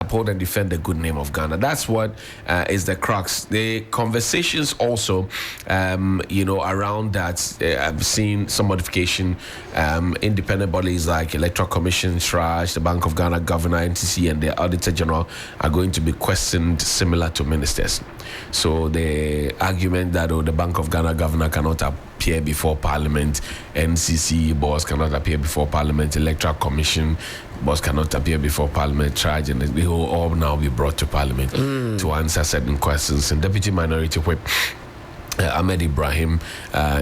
uphold and defend the good name of Ghana. That's what is the crux. The conversations also, around that, I've seen some modification. Independent bodies like Electoral Commission, SRAJ, the Bank of Ghana Governor, NTC, and the Auditor General are going to be questioned similar to ministers. So the argument that the Bank of Ghana Governor cannot appear before Parliament, NCC boss cannot appear before Parliament, Electoral Commission boss cannot appear before Parliament, charge, and they will all now be brought to Parliament to answer certain questions. And Deputy Minority Whip Ahmed Ibrahim,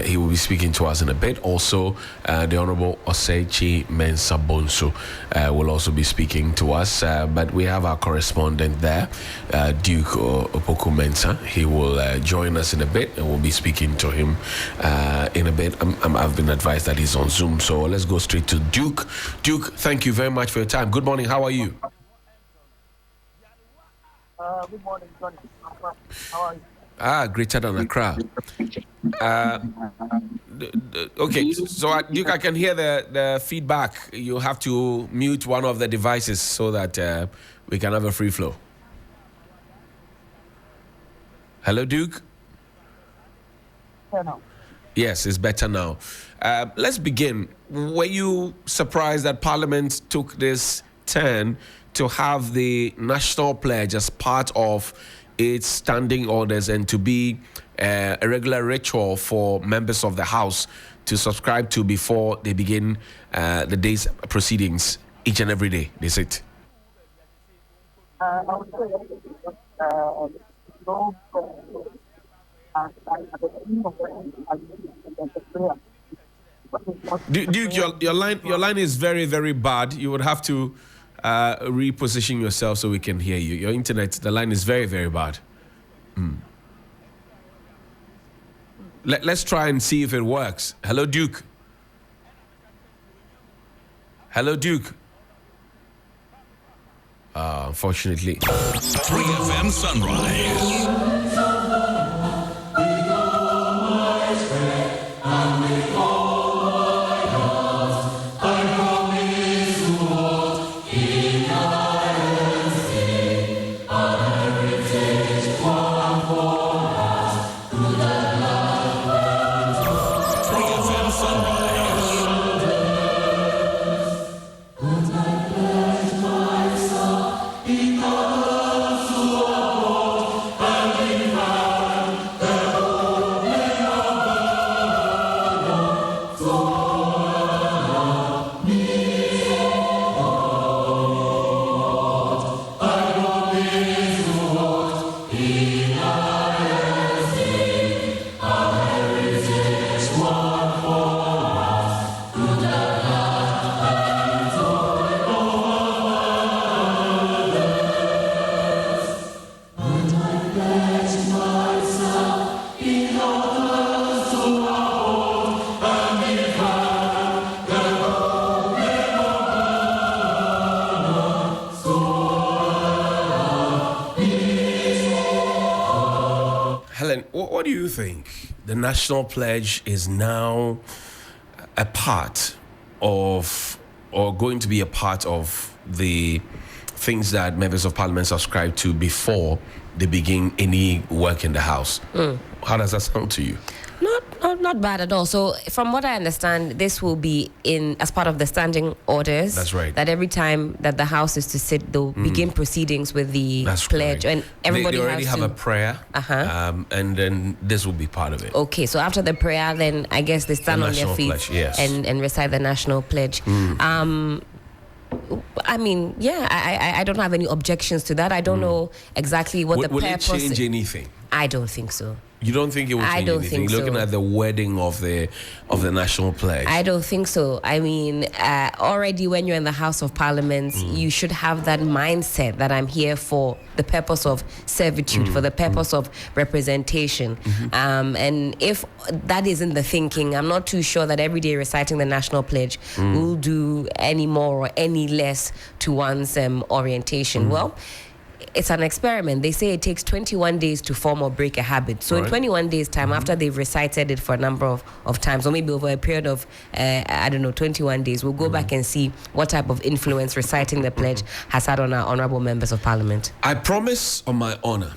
he will be speaking to us in a bit. Also, the Honorable Osechi Mensah Bonsu will also be speaking to us. But we have our correspondent there, Duke Opoku Mensah. He will join us in a bit, and we'll be speaking to him in a bit. I've been advised that he's on Zoom, so let's go straight to Duke. Duke, thank you very much for your time. Good morning. How are you? Good morning, Johnny. How are you? Greater than Accra. Okay, so Duke, I can hear the feedback. You have to mute one of the devices so that we can have a free flow. Hello, Duke? Hello. Yes, it's better now. Let's begin. Were you surprised that Parliament took this turn to have the national pledge as part of its standing orders and to be a regular ritual for members of the House to subscribe to before they begin the day's proceedings each and every day? They said. Duke, your line is very, very bad. You would have to reposition yourself so we can hear you. Your internet, the line is very, very bad. Let's try and see if it works. Hello, Duke. Hello, Duke. Unfortunately. 3FM Sunrise. What do you think? The national pledge is now a part of, or going to be a part of, the things that members of Parliament subscribe to before they begin any work in the House. How does that sound to you? Not bad at all. So from what I understand, this will be as part of the standing orders. That's right. That every time that the House is to sit, they'll begin proceedings with the pledge. Correct. And everybody they already have a prayer. And then this will be part of it. Okay, so after the prayer, then I guess they stand on their feet pledge, yes. and recite the national pledge. I mean, I don't have any objections to that. I don't know exactly what the purpose. Will it change anything? I don't think so. You don't think it will change anything? I don't think so. Looking at the wording of the national pledge. I don't think so. I mean, already when you're in the House of Parliament, you should have that mindset that I'm here for the purpose of servitude, for the purpose of representation. And if that isn't the thinking, I'm not too sure that every day reciting the national pledge will do any more or any less to one's orientation. Well, it's an experiment. They say it takes 21 days to form or break a habit. So in 21 days' time, after they've recited it for a number of times, or maybe over a period of, 21 days, we'll go back and see what type of influence reciting the pledge has had on our honorable members of parliament. I promise on my honor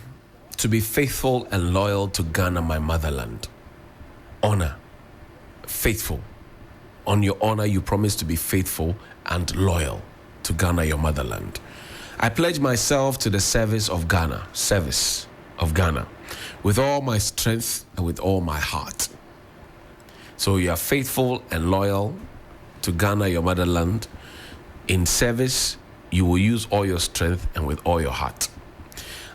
to be faithful and loyal to Ghana, my motherland. Honor, faithful. On your honor, you promise to be faithful and loyal to Ghana, your motherland. I pledge myself to the service of Ghana, with all my strength and with all my heart. So you are faithful and loyal to Ghana, your motherland. In service, you will use all your strength and with all your heart.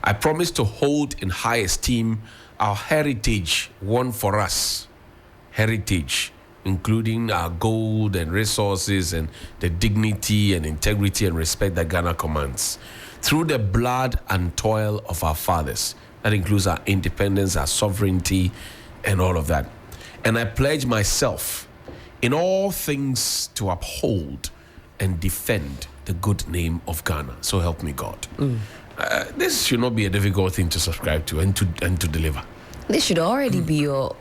I promise to hold in high esteem our heritage won for us. Heritage, including our gold and resources and the dignity and integrity and respect that Ghana commands. Through the blood and toil of our fathers. That includes our independence, our sovereignty, and all of that. And I pledge myself in all things to uphold and defend the good name of Ghana. So help me God. This should not be a difficult thing to subscribe to and to deliver. This should already be your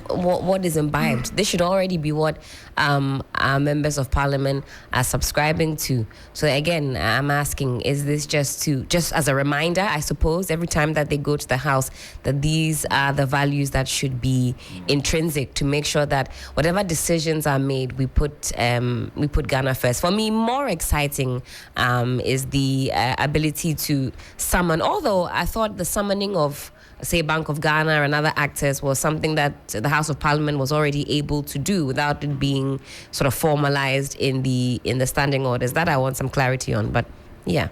what is imbibed. This should already be what our members of parliament are subscribing to. So again, I'm asking, is this just as a reminder, I suppose, every time that they go to the house, that these are the values that should be intrinsic to make sure that whatever decisions are made, we put Ghana first. For me, more exciting is the ability to summon, although I thought the summoning of, say, Bank of Ghana and other actors was something that the House of Parliament was already able to do without it being sort of formalized in the standing orders. That I want some clarity on, but yeah.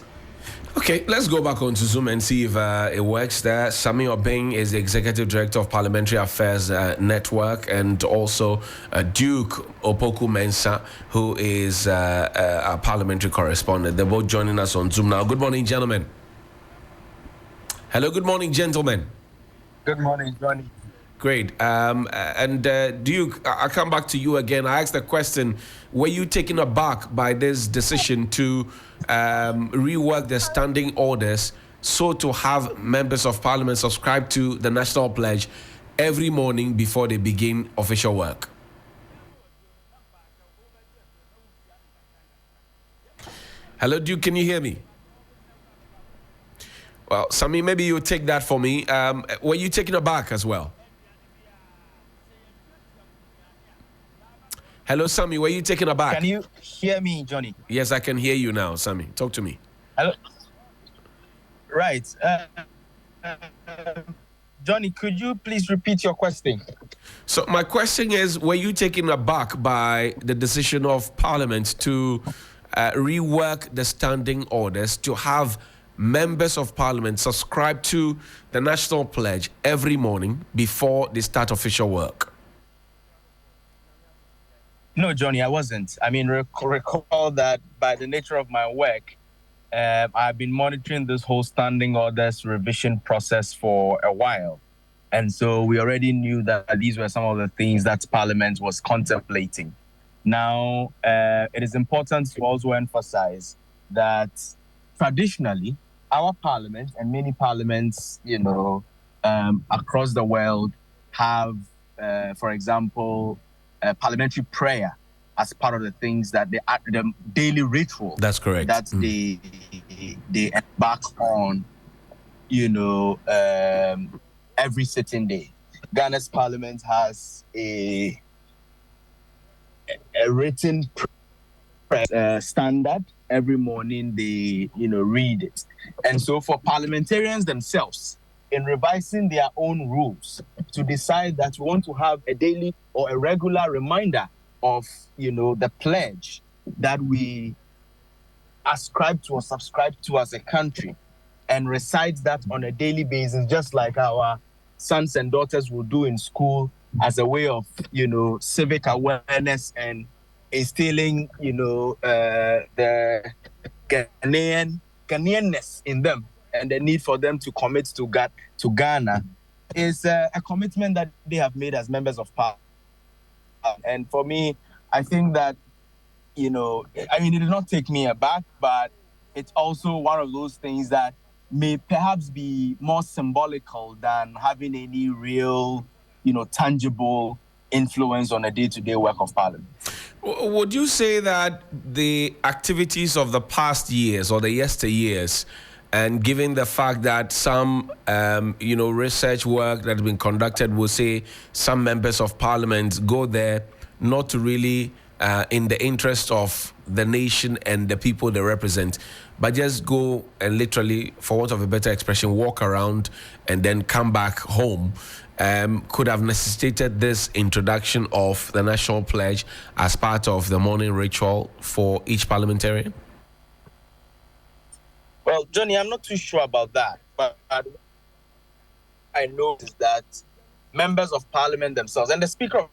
Okay, let's go back onto Zoom and see if it works there. Sami Obeng is the Executive Director of Parliamentary Affairs Network, and also Duke Opoku Mensah, who is our parliamentary correspondent. They're both joining us on Zoom now. Good morning, gentlemen. Hello, good morning, gentlemen. Good morning, Johnny. Great. And Duke, I come back to you again. I asked the question, were you taken aback by this decision to rework the standing orders so to have members of parliament subscribe to the national pledge every morning before they begin official work? Hello, Duke, can you hear me? Well, Sami, maybe you take that for me. Were you taken aback as well? Hello, Sami, were you taken aback? Can you hear me, Johnny? Yes, I can hear you now, Sami. Talk to me. Hello. Right. Johnny, could you please repeat your question? So my question is, were you taken aback by the decision of Parliament to rework the standing orders to have members of Parliament subscribe to the National Pledge every morning before they start official work? No, Johnny, I wasn't. I mean, recall that by the nature of my work, I've been monitoring this whole standing orders revision process for a while. And so we already knew that these were some of the things that Parliament was contemplating. Now, it is important to also emphasize that traditionally, our parliament and many parliaments, across the world have, for example, parliamentary prayer as part of the things that the daily ritual. That's correct. That they embark on, every sitting day. Ghana's parliament has a written standard. Every morning they, read it. And so for parliamentarians themselves, in revising their own rules, to decide that we want to have a daily or a regular reminder of, the pledge that we ascribe to or subscribe to as a country, and recite that on a daily basis, just like our sons and daughters will do in school, as a way of, civic awareness and instilling, the Ghanaianness in them, and the need for them to commit to Ghana is a commitment that they have made as members of parliament. And for me, I think that, it did not take me aback, but it's also one of those things that may perhaps be more symbolical than having any real, tangible influence on a day-to-day work of Parliament. Would you say that the activities of the past years or the yesteryears, and given the fact that some, research work that has been conducted will say some members of Parliament go there not to really in the interest of the nation and the people they represent, but just go and literally, for want of a better expression, walk around and then come back home, could have necessitated this introduction of the national pledge as part of the morning ritual for each parliamentarian? Well, Johnny, I'm not too sure about that, but I know is that members of Parliament themselves and the Speaker of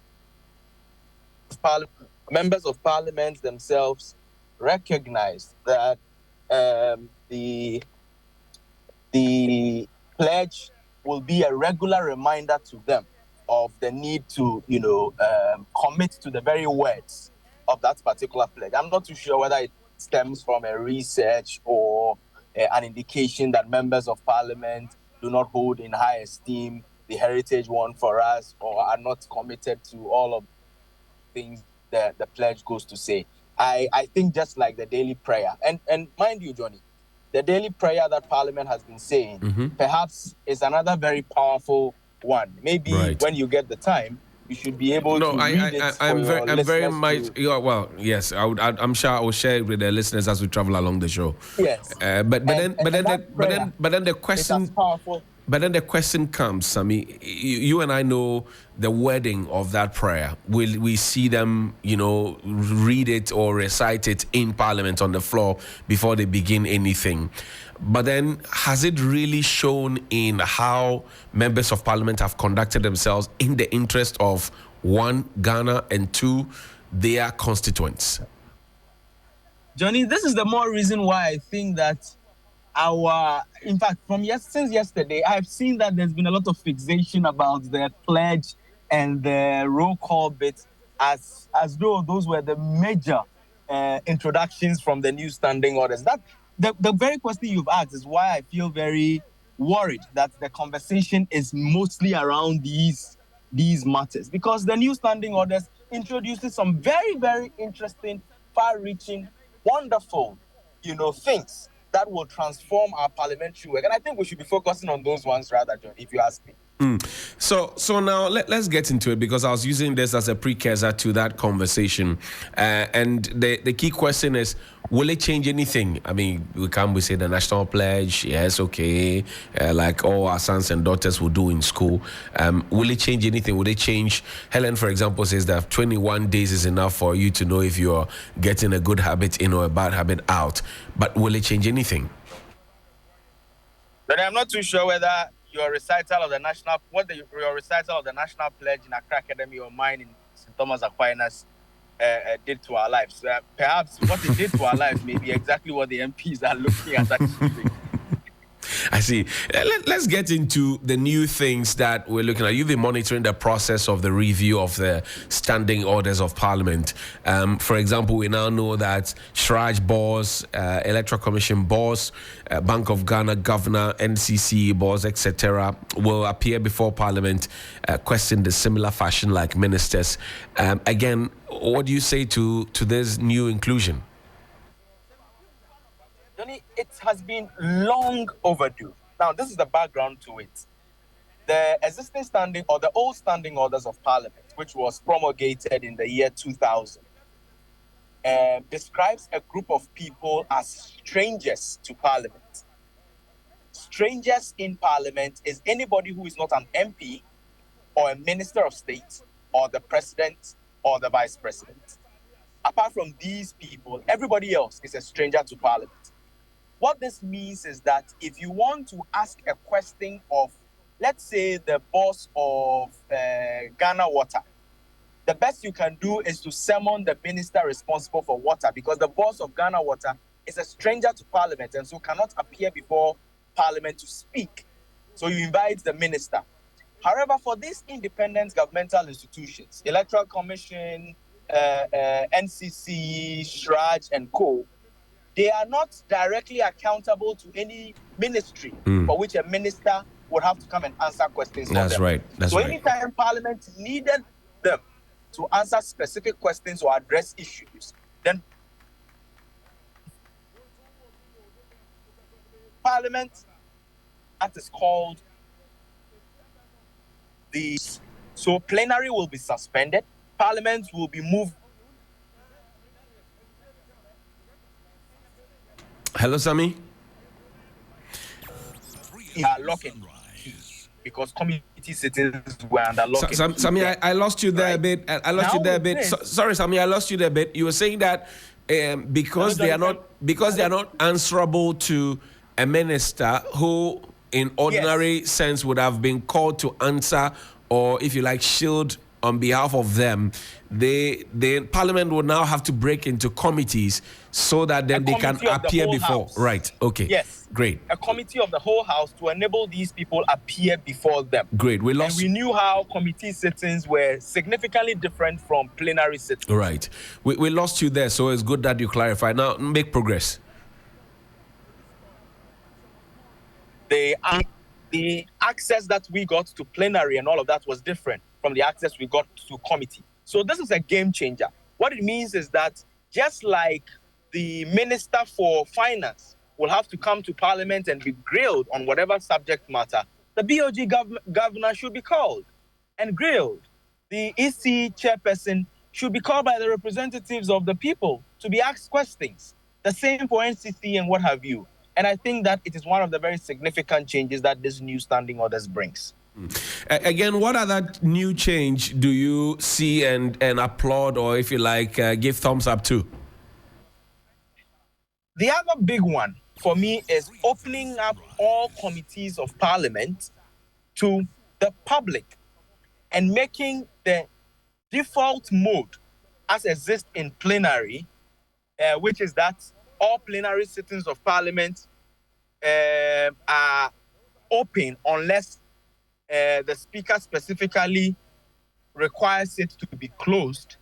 Parliament, members of Parliament themselves recognize that the pledge will be a regular reminder to them of the need to, commit to the very words of that particular pledge. I'm not too sure whether it stems from a research or an indication that members of Parliament do not hold in high esteem the heritage won for us or are not committed to all of things that the pledge goes to say. I think just like the daily prayer, and mind you, Johnny, the daily prayer that Parliament has been saying perhaps is another very powerful one. Maybe when you get the time, you should be able to read it. I'm very much. Well, yes, I'm sure I will share it with the listeners as we travel along the show. Yes, but then the question. Powerful. But then the question comes, Sammy, you and I know the wording of that prayer. Will we see them, read it or recite it in Parliament on the floor before they begin anything? But then has it really shown in how members of Parliament have conducted themselves in the interest of, one, Ghana, and two, their constituents? Johnny, this is the more reason why I think that in fact, since yesterday, I've seen that there's been a lot of fixation about the pledge and the roll call bit as though those were the major introductions from the new standing orders. That the very question you've asked is why I feel very worried that the conversation is mostly around these matters, because the new standing orders introduces some very, very interesting, far-reaching, wonderful, things that will transform our parliamentary work. And I think we should be focusing on those ones rather, John, if you ask me. So now let's get into it, because I was using this as a precursor to that conversation. And the key question is, will it change anything? I mean, we say the national pledge, yes, okay, like all our sons and daughters will do in school. Will it change anything? Will it change? Helen, for example, says that 21 days is enough for you to know if you're getting a good habit in or a bad habit out. But will it change anything? But I'm not too sure whether your recital of the national pledge in Accra Academy or mine in St. Thomas Aquinas did to our lives. Perhaps what it did to our lives may be exactly what the MPs are looking at achieving. I see. Let's get into the new things that we're looking at. You've been monitoring the process of the review of the standing orders of Parliament. For example, we now know that Shraj boss, Electoral Commission boss, Bank of Ghana governor, NCC boss, etc., will appear before Parliament, questioned in similar fashion like ministers. Again, what do you say to this new inclusion? It has been long overdue. Now, this is the background to it. The existing the old standing orders of Parliament, which was promulgated in the year 2000, describes a group of people as strangers to Parliament. Strangers in Parliament is anybody who is not an MP or a Minister of State or the President or the Vice President. Apart from these people, everybody else is a stranger to Parliament. What this means is that if you want to ask a question of, let's say, the boss of Ghana Water, the best you can do is to summon the minister responsible for water, because the boss of Ghana Water is a stranger to Parliament and so cannot appear before Parliament to speak. So you invite the minister. However, for these independent governmental institutions, Electoral Commission, NCC, Shraj, and co., they are not directly accountable to any ministry for which a minister would have to come and answer questions. That's right. So anytime Parliament needed them to answer specific questions or address issues, then Parliament, that is called so plenary will be suspended. Parliament will be moved. Hello, Sammy. Locking because committee sittings were under locking. Sammy, I lost you there a bit. I lost you there a bit. Sorry, Sammy, I lost you there a bit. You were saying that because they are not answerable to a minister who, in ordinary sense, would have been called to answer, or if you like, shield on behalf of them, the Parliament will now have to break into committees so that then they can appear before. House. Right. Okay. Yes. Great. A committee of the whole House to enable these people appear before them. Great. And we knew how committee sittings were significantly different from plenary sittings. Right. We lost you there, so it's good that you clarify. Now, make progress. The access that we got to plenary and all of that was different from the access we got to committee. So this is a game changer. What it means is that just like the Minister for Finance will have to come to Parliament and be grilled on whatever subject matter, the BOG governor should be called and grilled. The EC chairperson should be called by the representatives of the people to be asked questions. The same for NCC and what have you. And I think that it is one of the very significant changes that this new standing orders brings. Again, what other new change do you see and applaud, or if you like, give thumbs up to? The other big one for me is opening up all committees of Parliament to the public and making the default mode as exists in plenary, which is that all plenary sittings of Parliament are open unless the Speaker specifically requires it to be closed,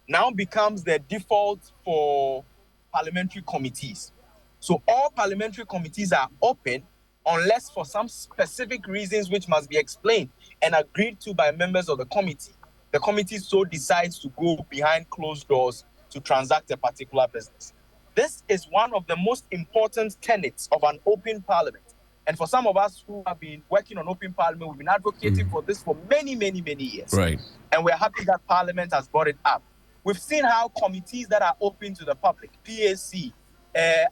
now becomes the default for parliamentary committees. So all parliamentary committees are open unless for some specific reasons which must be explained and agreed to by members of the committee. The committee so decides to go behind closed doors to transact a particular business. This is one of the most important tenets of an open parliament. And for some of us who have been working on open parliament, we've been advocating for this for many, many, many years. Right. And we're happy that Parliament has brought it up. We've seen how committees that are open to the public, PAC,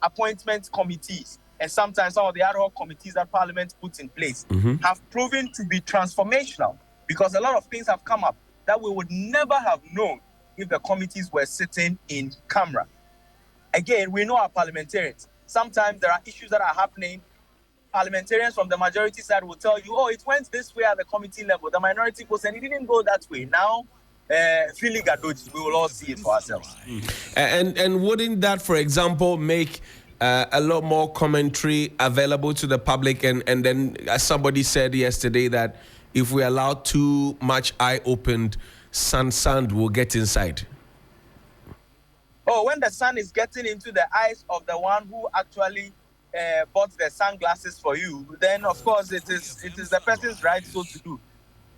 appointment committees, and sometimes some of the ad hoc committees that Parliament puts in place have proven to be transformational, because a lot of things have come up that we would never have known if the committees were sitting in camera. Again, we know our parliamentarians. Sometimes there are issues that are happening. Parliamentarians from the majority side will tell you, oh, it went this way at the committee level. The minority goes, and it didn't go that way. Now, feeling Gadoji, we will all see it for ourselves. And wouldn't that, for example, make a lot more commentary available to the public? And then, as somebody said yesterday, that if we allow too much eye opened, sand will get inside. Oh, when the sun is getting into the eyes of the one who actually bought the sunglasses for you, then of course it is the person's right so to do.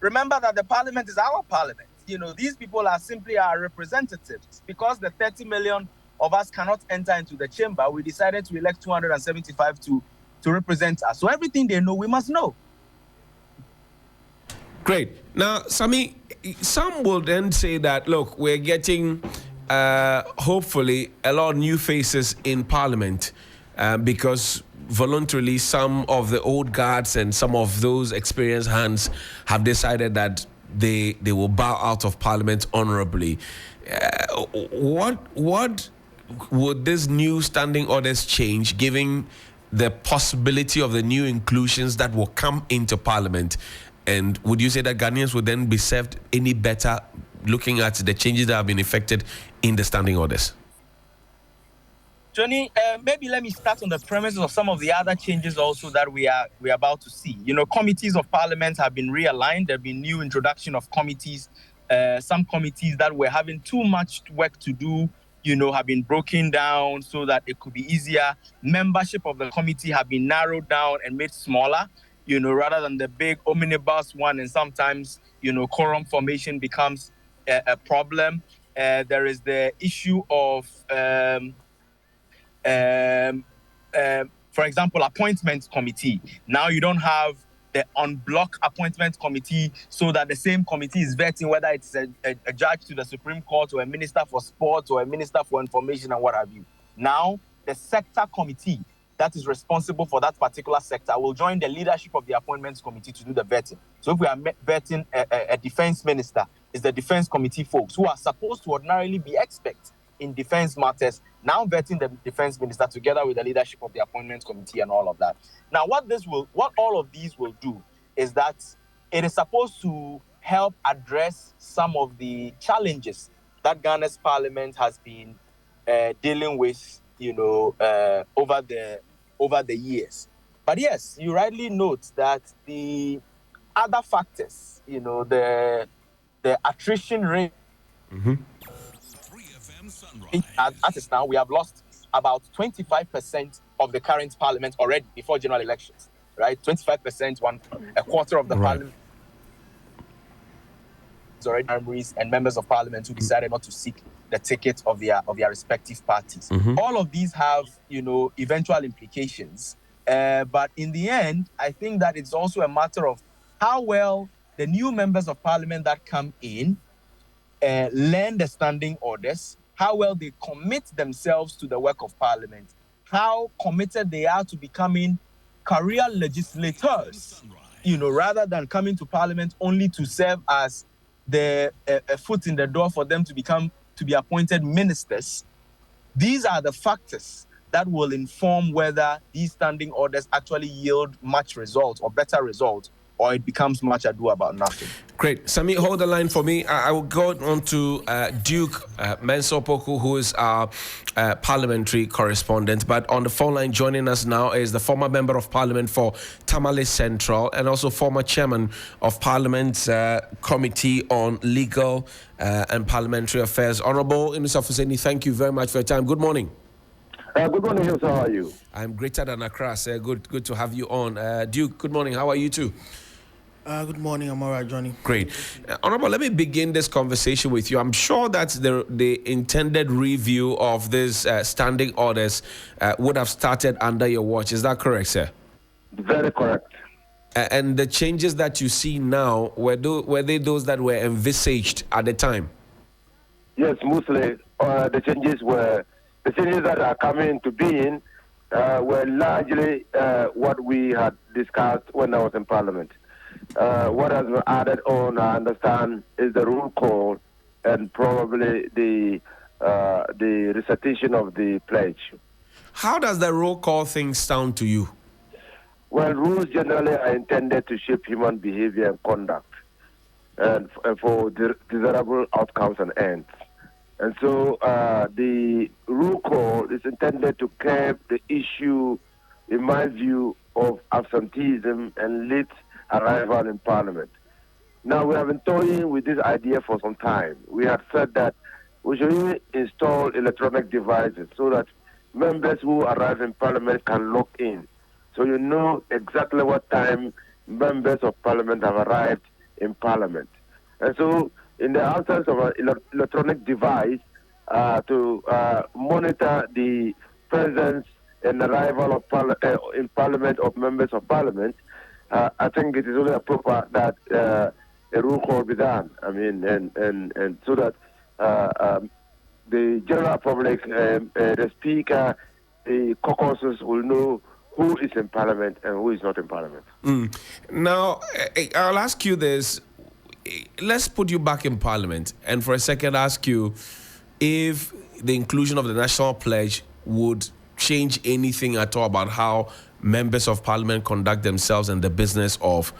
Remember that the parliament is our parliament. These people are simply our representatives. Because the 30 million of us cannot enter into the chamber, we decided to elect 275 to represent us. So everything they know, we must know. Great. Now, Sammy, some will then say that, look, we're getting hopefully a lot of new faces in Parliament because voluntarily some of the old guards and some of those experienced hands have decided that they will bow out of Parliament honorably. What would this new standing orders change, giving the possibility of the new inclusions that will come into Parliament? And would you say that Ghanaians would then be served any better looking at the changes that have been effected in the standing orders? Johnny, maybe let me start on the premises of some of the other changes also that we are about to see. Committees of Parliament have been realigned. There have been new introduction of committees. Some committees that were having too much work to do have been broken down so that it could be easier. Membership of the committee have been narrowed down and made smaller, rather than the big omnibus one. And sometimes, quorum formation becomes a problem. There is the issue of, for example, appointments committee. Now you don't have the on-block appointment committee, so that the same committee is vetting whether it's a judge to the Supreme Court or a minister for sports or a minister for information and what have you. Now, the sector committee that is responsible for that particular sector will join the leadership of the appointments committee to do the vetting. So if we are vetting a defense minister, it's the defense committee folks who are supposed to ordinarily be experts in defense matters, now vetting the defense minister together with the leadership of the appointments committee and all of that. Now, what all of these will do is that it is supposed to help address some of the challenges that Ghana's parliament has been dealing with, over the years. But yes, you rightly note that the other factors, the attrition rate. Mm-hmm. 3FM Sunrise. As is now, we have lost about 25% of the current parliament already before general elections, right? 25%, a quarter of the parliament is already primaries and members of parliament who decided not to seek the ticket of their respective parties. Mm-hmm. All of these have, eventual implications. But in the end, I think that it's also a matter of how well the new members of parliament that come in learn the standing orders, how well they commit themselves to the work of parliament, how committed they are to becoming career legislators, rather than coming to parliament only to serve as a foot in the door for them to be appointed ministers. These are the factors that will inform whether these standing orders actually yield much result or better result, or it becomes much ado about nothing. Great. Sami, hold the line for me. I will go on to Duke Mensah Opoku, who is our parliamentary correspondent. But on the phone line joining us now is the former member of parliament for Tamale Central and also former chairman of Parliament's Committee on Legal and Parliamentary Affairs. Honorable Inus Afuseni, thank you very much for your time. Good morning. Good morning, Hills. How are you? I'm greater than Accra, sir. Good to have you on. Duke, good morning. How are you too? Good morning. I'm all right, Johnny. Great. Honorable, let me begin this conversation with you. I'm sure that the intended review of these standing orders would have started under your watch. Is that correct, sir? Very correct. And the changes that you see now, were they those that were envisaged at the time? Yes, mostly the changes that are coming into being were largely what we had discussed when I was in Parliament. What has been added on, I understand, is the roll call and probably the recitation of the pledge. How does the roll call thing sound to you? Well, rules generally are intended to shape human behavior and conduct, and for desirable outcomes and ends. And so the roll call is intended to curb the issue, in my view, of absenteeism and late arrival in Parliament. Now, we have been toying with this idea for some time. We have said that we should even install electronic devices so that members who arrive in Parliament can log in. So you know exactly what time members of Parliament have arrived in Parliament. And so, in the absence of an electronic device to monitor the presence and arrival of in Parliament of members of Parliament, I think it is only appropriate that a roll call be done. I mean, and so that the general public, the Speaker, the caucuses will know who is in Parliament and who is not in Parliament. Now, I'll ask you this. Let's put you back in Parliament and for a second ask you if the inclusion of the National Pledge would change anything at all about how members of Parliament conduct themselves and the business of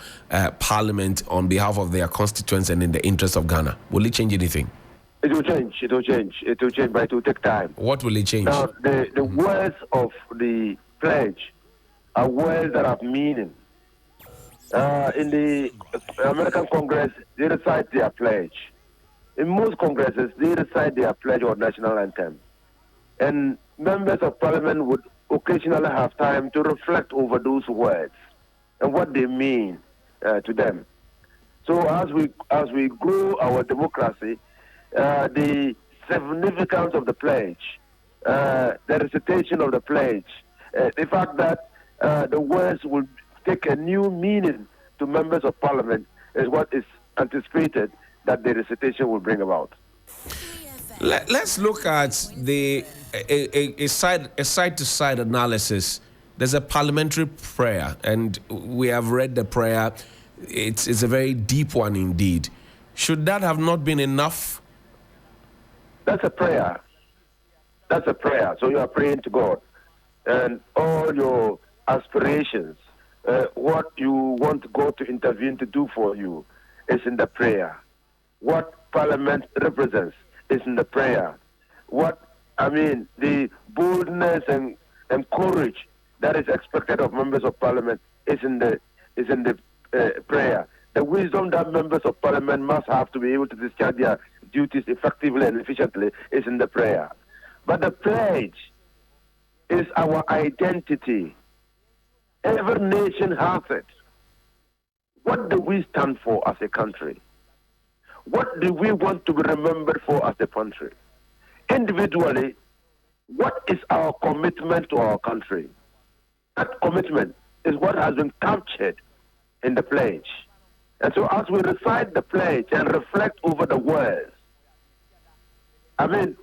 Parliament on behalf of their constituents and in the interest of Ghana. Will it change anything? It will change. It will change, but it will take time. What will it change? Now, the words of the pledge are words that have meaning. In the American Congress, they recite their pledge. In most congresses, they recite their pledge or national anthem. And members of parliament would occasionally have time to reflect over those words and what they mean to them. So as we grow our democracy, the significance of the pledge, the recitation of the pledge, the fact that the words will take a new meaning to members of parliament is what is anticipated that the recitation will bring about. Let's look at a side-to-side analysis. There's a parliamentary prayer, and we have read the prayer. It's a very deep one indeed. Should that have not been enough? That's a prayer. That's a prayer. So you are praying to God, and all your aspirations, what you want God to intervene to do for you, is in the prayer. What Parliament represents is in the prayer. The boldness and courage that is expected of members of Parliament is in the prayer. The wisdom that members of Parliament must have to be able to discharge their duties effectively and efficiently is in the prayer. But the pledge is our identity. Every nation has it. What do we stand for as a country? What do we want to be remembered for as a country? Individually, what is our commitment to our country? That commitment is what has been captured in the pledge. And so as we recite the pledge and reflect over the words,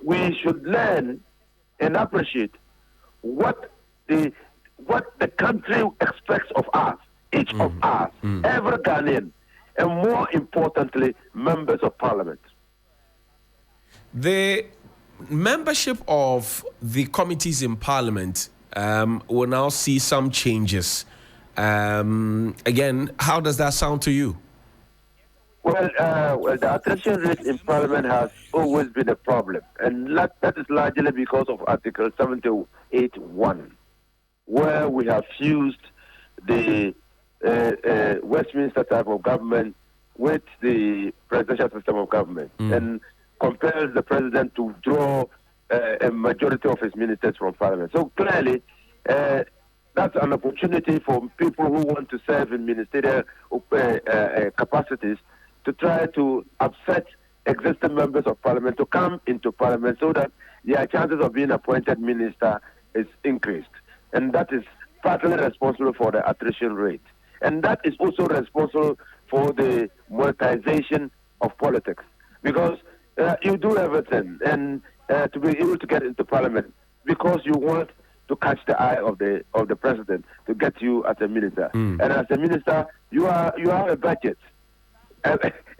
we should learn and appreciate what the country expects of us, each of us, every Ghanaian, and more importantly, members of parliament. The membership of the committees in parliament will now see some changes. Again, how does that sound to you? Well, the attrition rate in parliament has always been a problem, and that is largely because of Article 78(1), where we have fused the Westminster type of government with the presidential system of government and compels the president to draw a majority of his ministers from parliament. So clearly, that's an opportunity for people who want to serve in ministerial capacities to try to upset existing members of parliament to come into parliament so that their chances of being appointed minister is increased. And that is partly responsible for the attrition rate. And that is also responsible for the monetization of politics. Because you do everything and to be able to get into parliament because you want to catch the eye of the president to get you as a minister. And as a minister, you have a budget.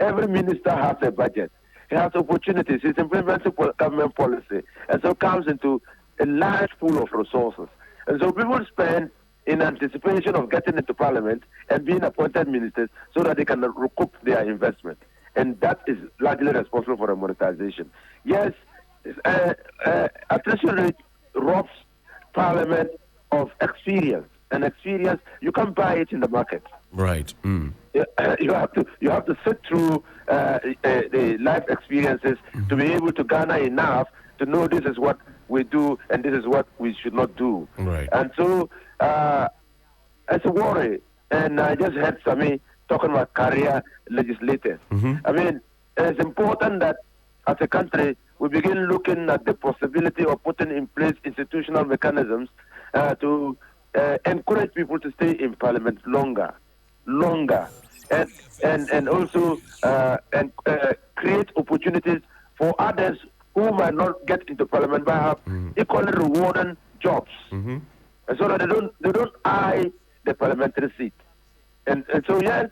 Every minister has a budget. He has opportunities. He's implementing government policy. And so comes into a large pool of resources. And so people spend in anticipation of getting into parliament and being appointed ministers so that they can recoup their investment. And that is largely responsible for the monetization. Yes, attrition rate robs parliament of experience. And experience, you can't buy it in the market. Right. You have to sit through the life experiences to be able to garner enough to know this is what we do and this is what we should not do. Right. And so it's a worry. And I just heard Sami talking about career legislators. It's important that as a country we begin looking at the possibility of putting in place institutional mechanisms to encourage people to stay in parliament longer, and also create opportunities for others who might not get into parliament but have equally rewarding jobs, and so that they don't eye the parliamentary seat. And so yes,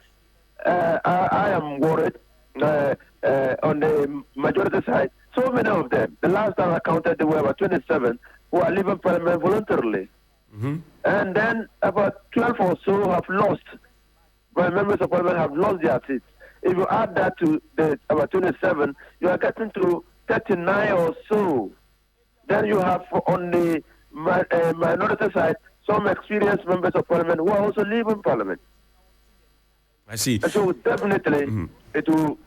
I am worried on the majority side. So many of them. The last time I counted, there were about 27 who are leaving parliament voluntarily. And then about 12 or so have lost. Well, members of parliament have lost their seats. If you add that to the about 27, you are getting to 39 or so. Then you have on the minority side some experienced members of parliament who are also leaving parliament. I see. And so definitely it will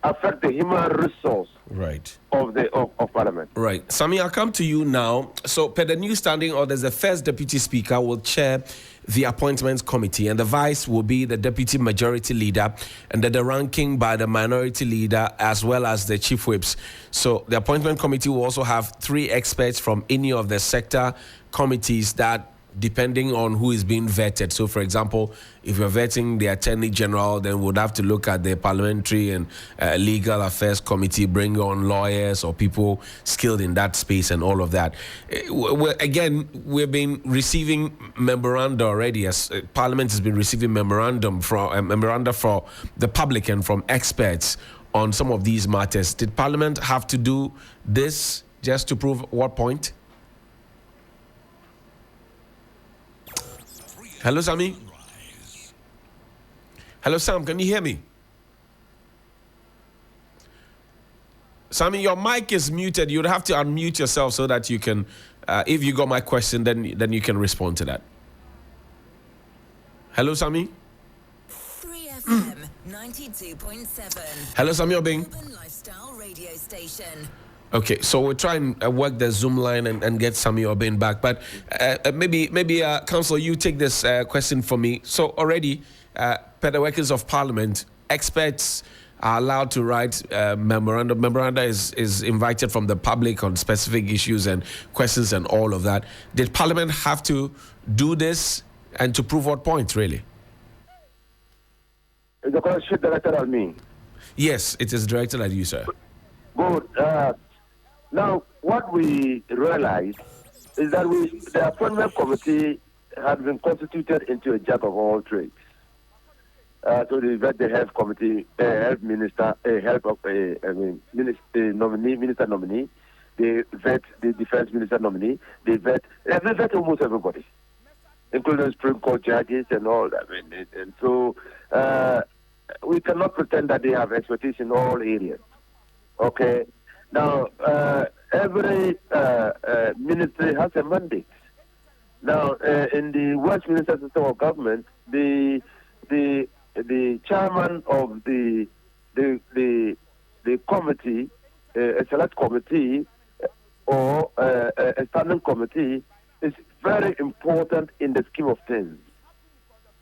affect the human resource Right. of Parliament. Right. Sammy, I'll come to you now. So, per the new standing orders, the first deputy speaker will chair the appointments committee, and the vice will be the deputy majority leader, and then the ranking by the minority leader, as well as the chief whips. So, the appointment committee will also have 3 experts from any of the sector committees that, depending on who is being vetted. So, for example, if you're vetting the Attorney General, then we'd have to look at the Parliamentary and Legal Affairs Committee, bring on lawyers or people skilled in that space and all of that. Again, we've been receiving memoranda already, as Parliament has been receiving memoranda for the public and from experts on some of these matters. Did Parliament have to do this just to prove what point? Hello, Sammy. Hello, Sam. Can you hear me? Sammy, your mic is muted. You'd have to unmute yourself so that you can, if you got my question, then you can respond to that. Hello, Sammy. 3FM 92.7. Hello, Sammy Obing. Urban Lifestyle Radio Station. Okay, so we'll try and work the Zoom line and get Sammy Obin back. But maybe Council, you take this question for me. So already, per the workings of Parliament, experts are allowed to write memoranda. Memoranda is invited from the public on specific issues and questions and all of that. Did Parliament have to do this, and to prove what point, really? Is the question directed at me? Yes, it is directed at you, sir. Good. Now, what we realized is that the appointment committee had been constituted into a jack of all trades. So they vet the health committee, health minister, minister nominee. They vet the defense minister nominee. They vet almost everybody, including Supreme Court judges and all that. And so we cannot pretend that they have expertise in all areas. Okay. Now, every ministry has a mandate. Now, in the Westminster system of government, the chairman of the committee, a select committee or a standing committee, is very important in the scheme of things.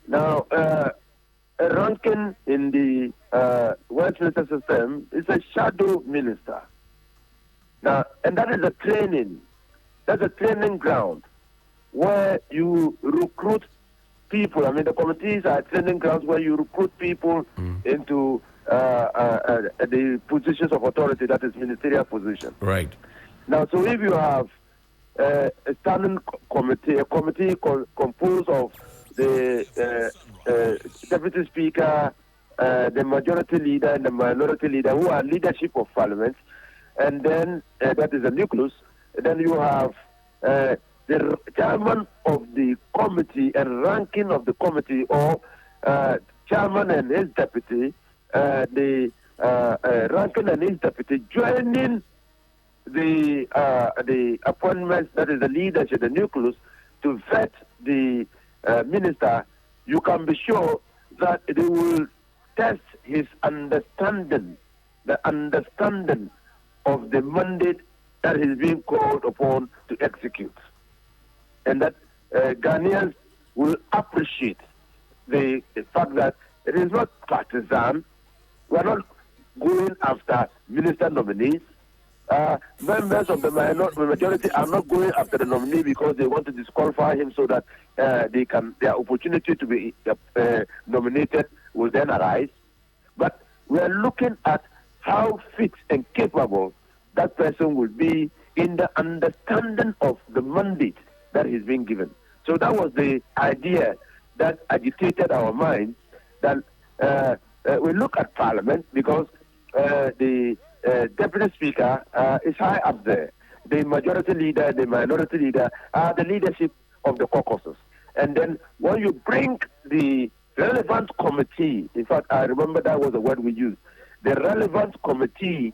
Now, a ranking in the Westminster system is a shadow minister. Now, and that is a training. That's a training ground where you recruit people. I mean, the committees are training grounds where you recruit people into the positions of authority, that is ministerial position. Right. Now, so if you have a standing committee, a committee composed of the deputy speaker, the majority leader, and the minority leader, who are leadership of parliament, and then that is the nucleus. Then you have the chairman of the committee and ranking of the committee, or chairman and his deputy, the ranking and his deputy joining the appointments, that is the leadership, the nucleus, to vet the minister. You can be sure that they will test his understanding, the understanding of the mandate that is being called upon to execute. And that Ghanaians will appreciate the fact that it is not partisan. We are not going after minister nominees. Members of the majority are not going after the nominee because they want to disqualify him so that their opportunity to be nominated will then arise. But we are looking at how fit and capable that person will be in the understanding of the mandate that he's been given. So that was the idea that agitated our minds, that we look at Parliament because the Deputy Speaker is high up there. The majority leader, the minority leader are the leadership of the caucuses. And then when you bring the relevant committee, in fact, I remember that was the word we used, the relevant committee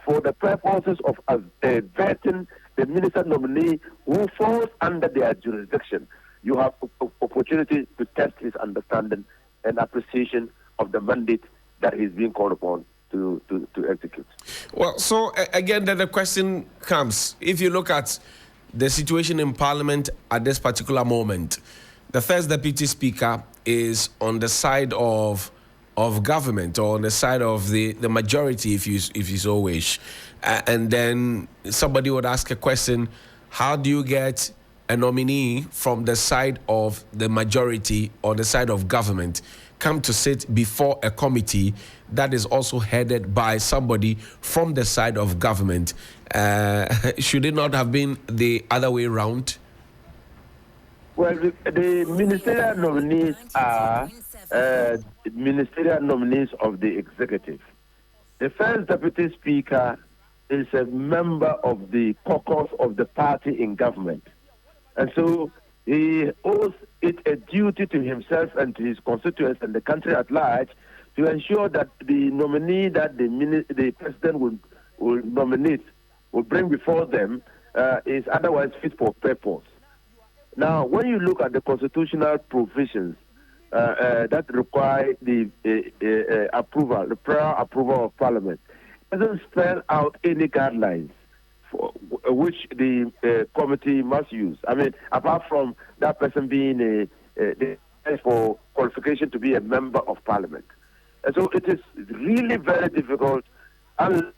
for the purposes of vetting the minister nominee who falls under their jurisdiction, you have opportunity to test his understanding and appreciation of the mandate that he's being called upon to to execute. Well, so again, then the question comes: if you look at the situation in Parliament at this particular moment, the first Deputy Speaker is on the side of government, or on the side of the majority, if you so wish, and then somebody would ask a question: how do you get a nominee from the side of the majority or the side of government come to sit before a committee that is also headed by somebody from the side of government? Should it not have been the other way around? Well, the ministerial nominees are ministerial nominees of the executive. The first Deputy Speaker is a member of the caucus of the party in government. And so he owes it a duty to himself and to his constituents and the country at large to ensure that the nominee that the president will nominate, will bring before them, is otherwise fit for purpose. Now, when you look at the constitutional provisions that require the approval, the prior approval of Parliament, it doesn't spell out any guidelines for which the committee must use. I mean, apart from that person being for qualification to be a member of Parliament. And so it is really very difficult, and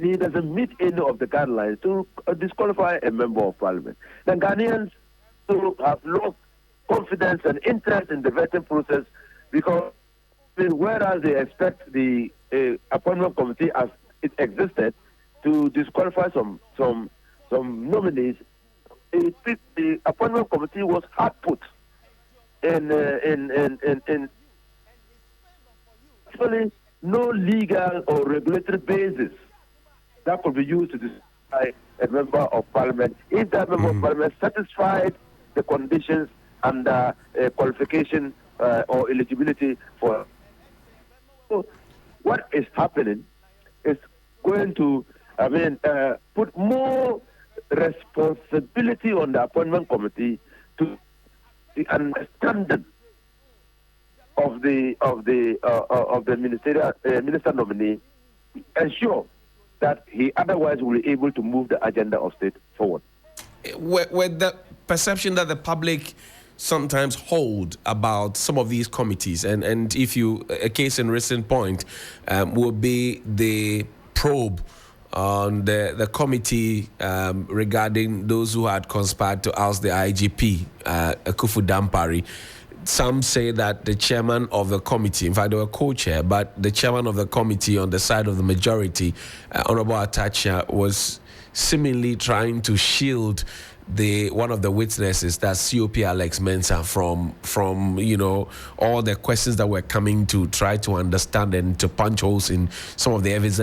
he doesn't meet any of the guidelines, to disqualify a member of Parliament. The Ghanaians have lost confidence and interest in the vetting process, because whereas they expect the appointment committee as it existed to disqualify some nominees, the appointment committee was hard put in actually no legal or regulatory basis that could be used to decide a member of Parliament if that member of Parliament satisfied the conditions and qualification or eligibility for. So what is happening is going to, put more responsibility on the appointment committee to the understanding of the minister nominee, ensure that he otherwise will be able to move the agenda of state forward. With the perception that the public sometimes hold about some of these committees, and if you, a case in recent point will be the probe on the committee regarding those who had conspired to oust the IGP, Akufu Dampari. Some say that the chairman of the committee, in fact, they were co-chair, but the chairman of the committee on the side of the majority, Honorable Atacha, was seemingly trying to shield one of the witnesses, that's COP Alex Mensah, from all the questions that were coming to try to understand and to punch holes in some of the evidence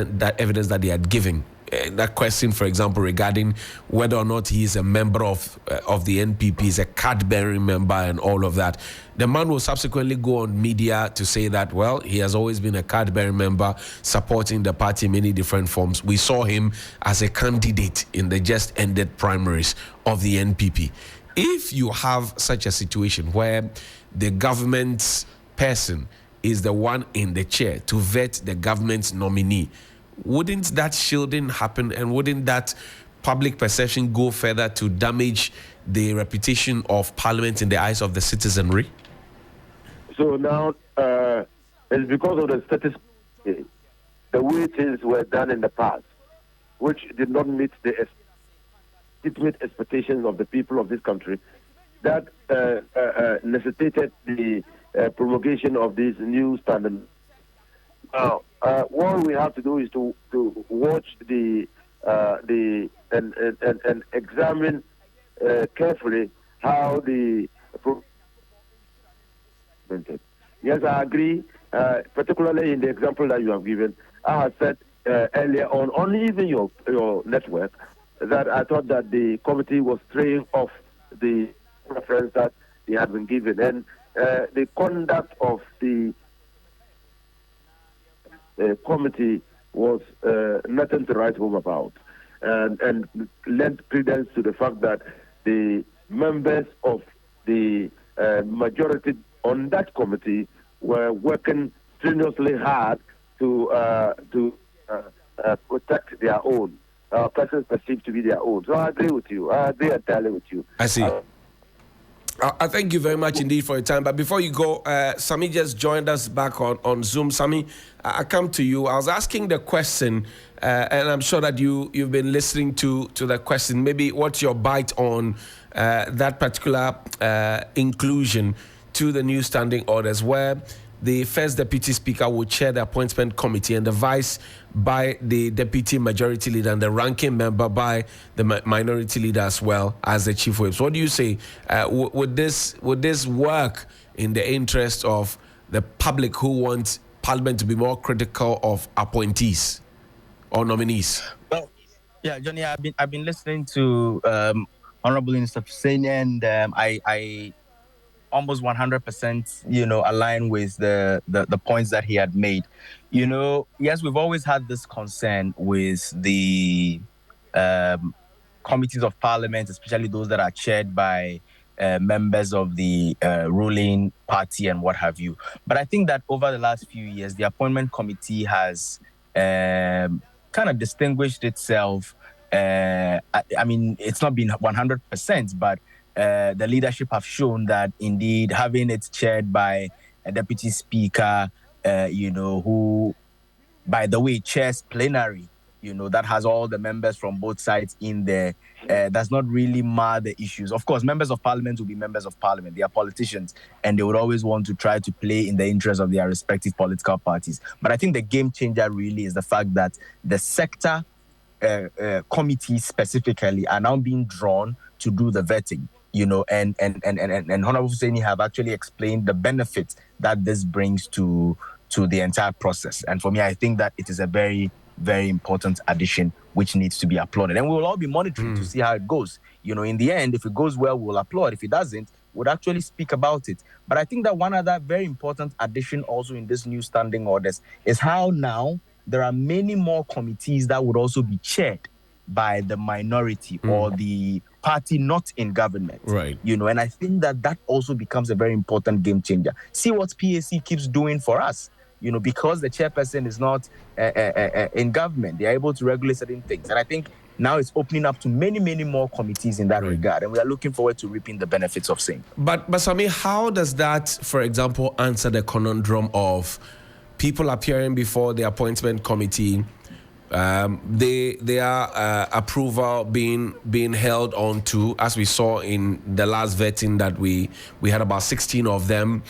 that they had given. That question, for example, regarding whether or not he is a member of the NPP, is a card-bearing member and all of that. The man will subsequently go on media to say that, well, he has always been a card-bearing member supporting the party in many different forms. We saw him as a candidate in the just ended primaries of the NPP. If you have such a situation where the government's person is the one in the chair to vet the government's nominee, wouldn't that shielding happen, and wouldn't that public perception go further to damage the reputation of Parliament in the eyes of the citizenry? So now it's because of the status quo, the way things were done in the past, which did not meet the legitimate expectations of the people of this country, that necessitated the promulgation of these new standards. Now, what we have to do is to watch and examine carefully how the. Yes, I agree. Particularly in the example that you have given, I have said earlier on even your network, that I thought that the committee was straying off the reference that they had been given, and the conduct of the committee was nothing to write home about, and lent credence to the fact that the members of the majority on that committee were working strenuously hard to protect their own, persons perceived to be their own. So I agree with you. I agree entirely with you. I see. I thank you very much indeed for your time. But before you go, Sami just joined us back on Zoom. Sami, I come to you. I was asking the question, and I'm sure that you've been listening to the question. Maybe what's your bite on that particular inclusion to the new standing orders, where the first deputy speaker will chair the appointment committee and the vice by the deputy majority leader and the ranking member by the minority leader as well as the chief whips. What do you say? Would this work in the interest of the public who want Parliament to be more critical of appointees or nominees? Well, yeah, Johnny, I've been listening to Honorable Minister Hussein, and I almost 100%, align with the points that he had made. Yes, we've always had this concern with the committees of Parliament, especially those that are chaired by members of the ruling party and what have you. But I think that over the last few years, the appointment committee has kind of distinguished itself. I mean, it's not been 100%, but the leadership have shown that indeed having it chaired by a deputy speaker, who, by the way, chairs plenary, that has all the members from both sides in there, does not really mar the issues. Of course, members of Parliament will be members of Parliament. They are politicians, and they would always want to try to play in the interest of their respective political parties. But I think the game changer really is the fact that the sector committees specifically are now being drawn to do the vetting. And Honorable Hussaini have actually explained the benefits that this brings to the entire process. And for me, I think that it is a very, very important addition which needs to be applauded. And we will all be monitoring to see how it goes. In the end, if it goes well, we'll applaud. If it doesn't, we'll actually speak about it. But I think that one other very important addition also in this new standing orders is how now there are many more committees that would also be chaired by the minority or the party not in government. Right. And I think that also becomes a very important game changer. See what PAC keeps doing for us. Because the chairperson is not in government, they are able to regulate certain things. And I think now it's opening up to many, many more committees in that regard. And we are looking forward to reaping the benefits of same. But Sami, how does that, for example, answer the conundrum of people appearing before the appointment committee, their approval being held on to, as we saw in the last vetting that we had about 16 of them,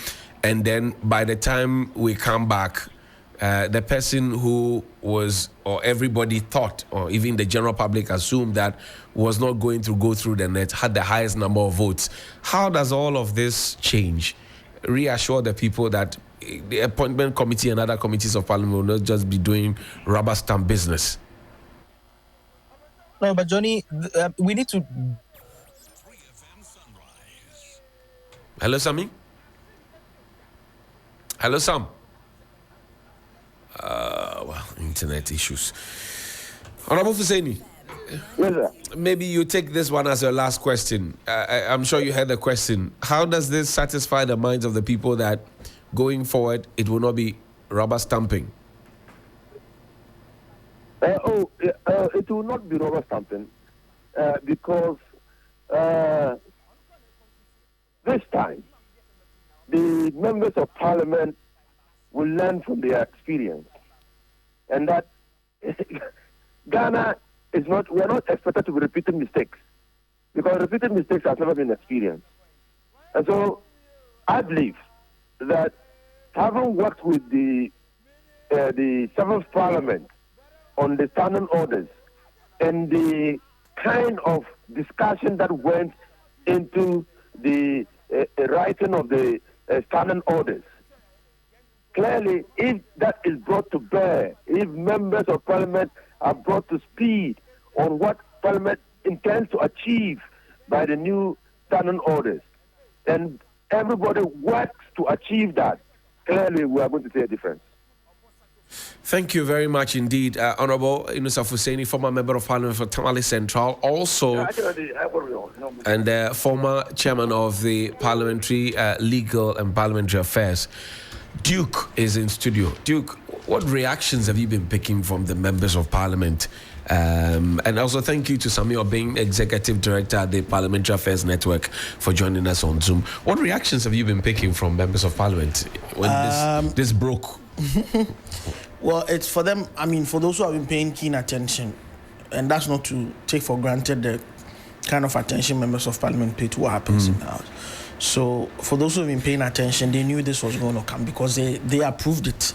and then by the time we come back, the person who was, or everybody thought, or even the general public assumed that was not going to go through the net, had the highest number of votes. How does all of this change? Reassure the people that the appointment committee and other committees of Parliament will not just be doing rubber stamp business. No, but Johnny, we need to... Hello, Sami? Hello, Sam? Well, internet issues. Honorable Hussaini, Yes, sir. maybe you take this one as your last question. I'm sure you heard the question. How does this satisfy the minds of the people that going forward, it will not be rubber stamping? It will not be rubber stamping because this time the members of Parliament will learn from their experience, and that Ghana is not. We are not expected to be repeating mistakes because repeating mistakes has never been experienced, and so I believe that having worked with the Seventh Parliament on the standing orders and the kind of discussion that went into the writing of the standing orders, clearly, if that is brought to bear, if members of Parliament are brought to speed on what Parliament intends to achieve by the new standing orders, and everybody works to achieve that, clearly we are going to see a difference. Thank you very much indeed, Honorable Inusaf Hussaini, former member of Parliament for Tamale Central, also and former chairman of the Parliamentary Legal and Parliamentary Affairs. Duke is in studio. Duke, What reactions have you been picking from the members of parliament? And also thank you to Samuel being executive director at the Parliamentary Affairs Network for joining us on Zoom. What reactions have you been picking from members of parliament when this broke? Well, it's for them. I mean, for those who have been paying keen attention, and that's not to take for granted the kind of attention members of parliament pay to what happens in the house. So for those who have been paying attention, they knew this was going to come because they approved it.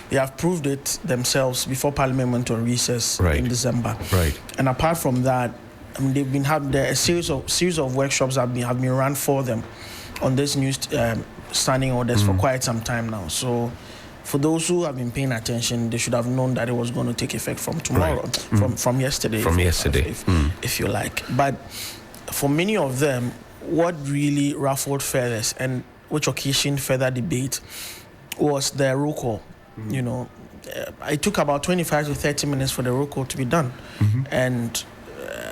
They have proved it themselves before Parliament went on recess in December. Right. And apart from that, I mean, they've been having a series of workshops have been run for them on this new standing orders for quite some time now. So for those who have been paying attention, they should have known that it was going to take effect from tomorrow, from yesterday. If you like. But for many of them, what really ruffled feathers and which occasioned further debate was the roll call. You know, it took about 25 to 30 minutes for the roll call to be done, and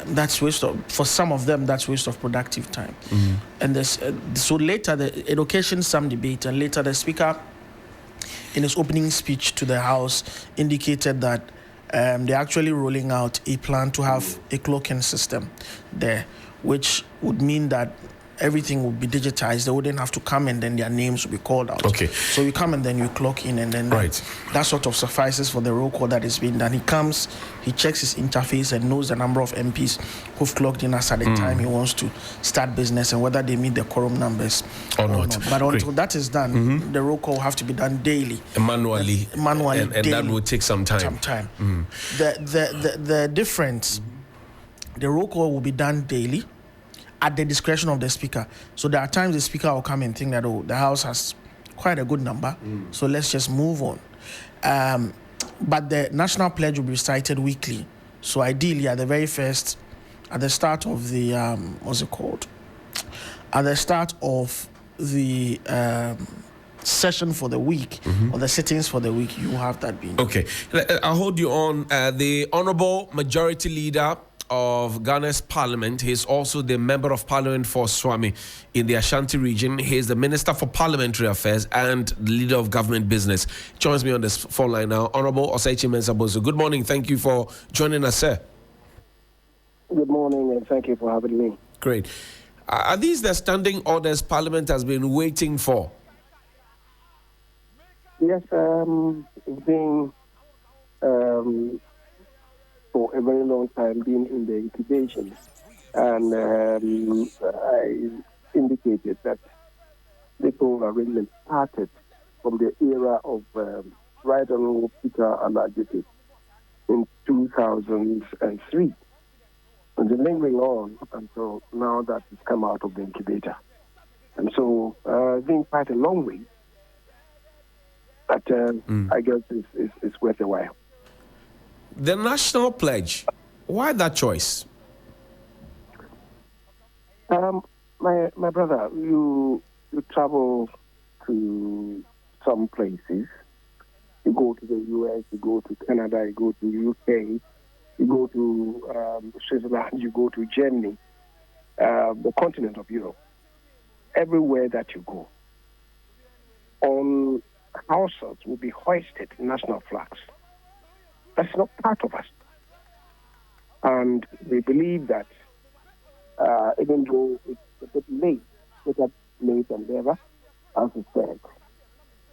that's waste of, for some of them, that's waste of productive time. And this, so later it occasioned some debate, and later the speaker, in his opening speech to the House, indicated that they're actually rolling out a plan to have a cloaking system there, which would mean that everything would be digitized. They wouldn't have to come and then their names would be called out. Okay. So you come and then you clock in, and then that sort of suffices for the roll call that is being done. He comes, he checks his interface and knows the number of MPs who've clocked in as at the time he wants to start business and whether they meet the quorum numbers or not. But until that is done, the roll call will have to be done daily. Manually. And daily. That will take some time. The difference, the roll call will be done daily at the discretion of the speaker. So there are times the speaker will come and think that, the House has quite a good number, so let's just move on. But the national pledge will be recited weekly. So ideally, at the start of the, At the start of the session for the week, or the sittings for the week, you have that being. Okay, I'll hold you on. The Honorable Majority Leader of Ghana's Parliament. He's also the Member of Parliament for Swami in the Ashanti region. He's the Minister for Parliamentary Affairs and the Leader of Government Business. Joins me on this phone line now. Honorable Osei Mensah-Bonsu. Good morning. Thank you for joining us, sir. Good morning, and thank you for having me. Great. Are these the standing orders Parliament has been waiting for? Yes, it's been for a very long time been in the incubation, and I indicated that this whole arrangement started from the era of Right Honorable Peter Alajete in 2003, and then lingering on until now that it's come out of the incubator. And so it's been quite a long way, but I guess it's worth a while. The national pledge, why that choice? My brother, you travel to some places. You go to the US, you go to Canada, you go to UK, you go to Switzerland, you go to Germany, the continent of Europe. Everywhere that you go, on houses will be hoisted national flags. That's not part of us. And we believe that even though it's a bit late, better late than never, as I said,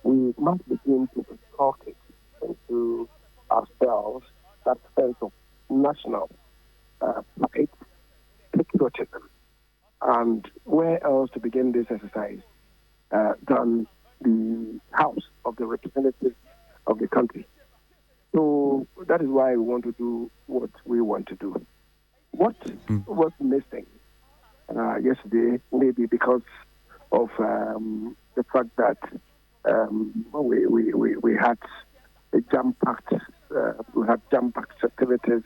we must begin to inculcate into ourselves that sense of national pride, patriotism. And where else to begin this exercise than the House of the Representatives of the country? So that is why we want to do what we want to do. What was missing yesterday, maybe because of the fact that we had a jam-packed activities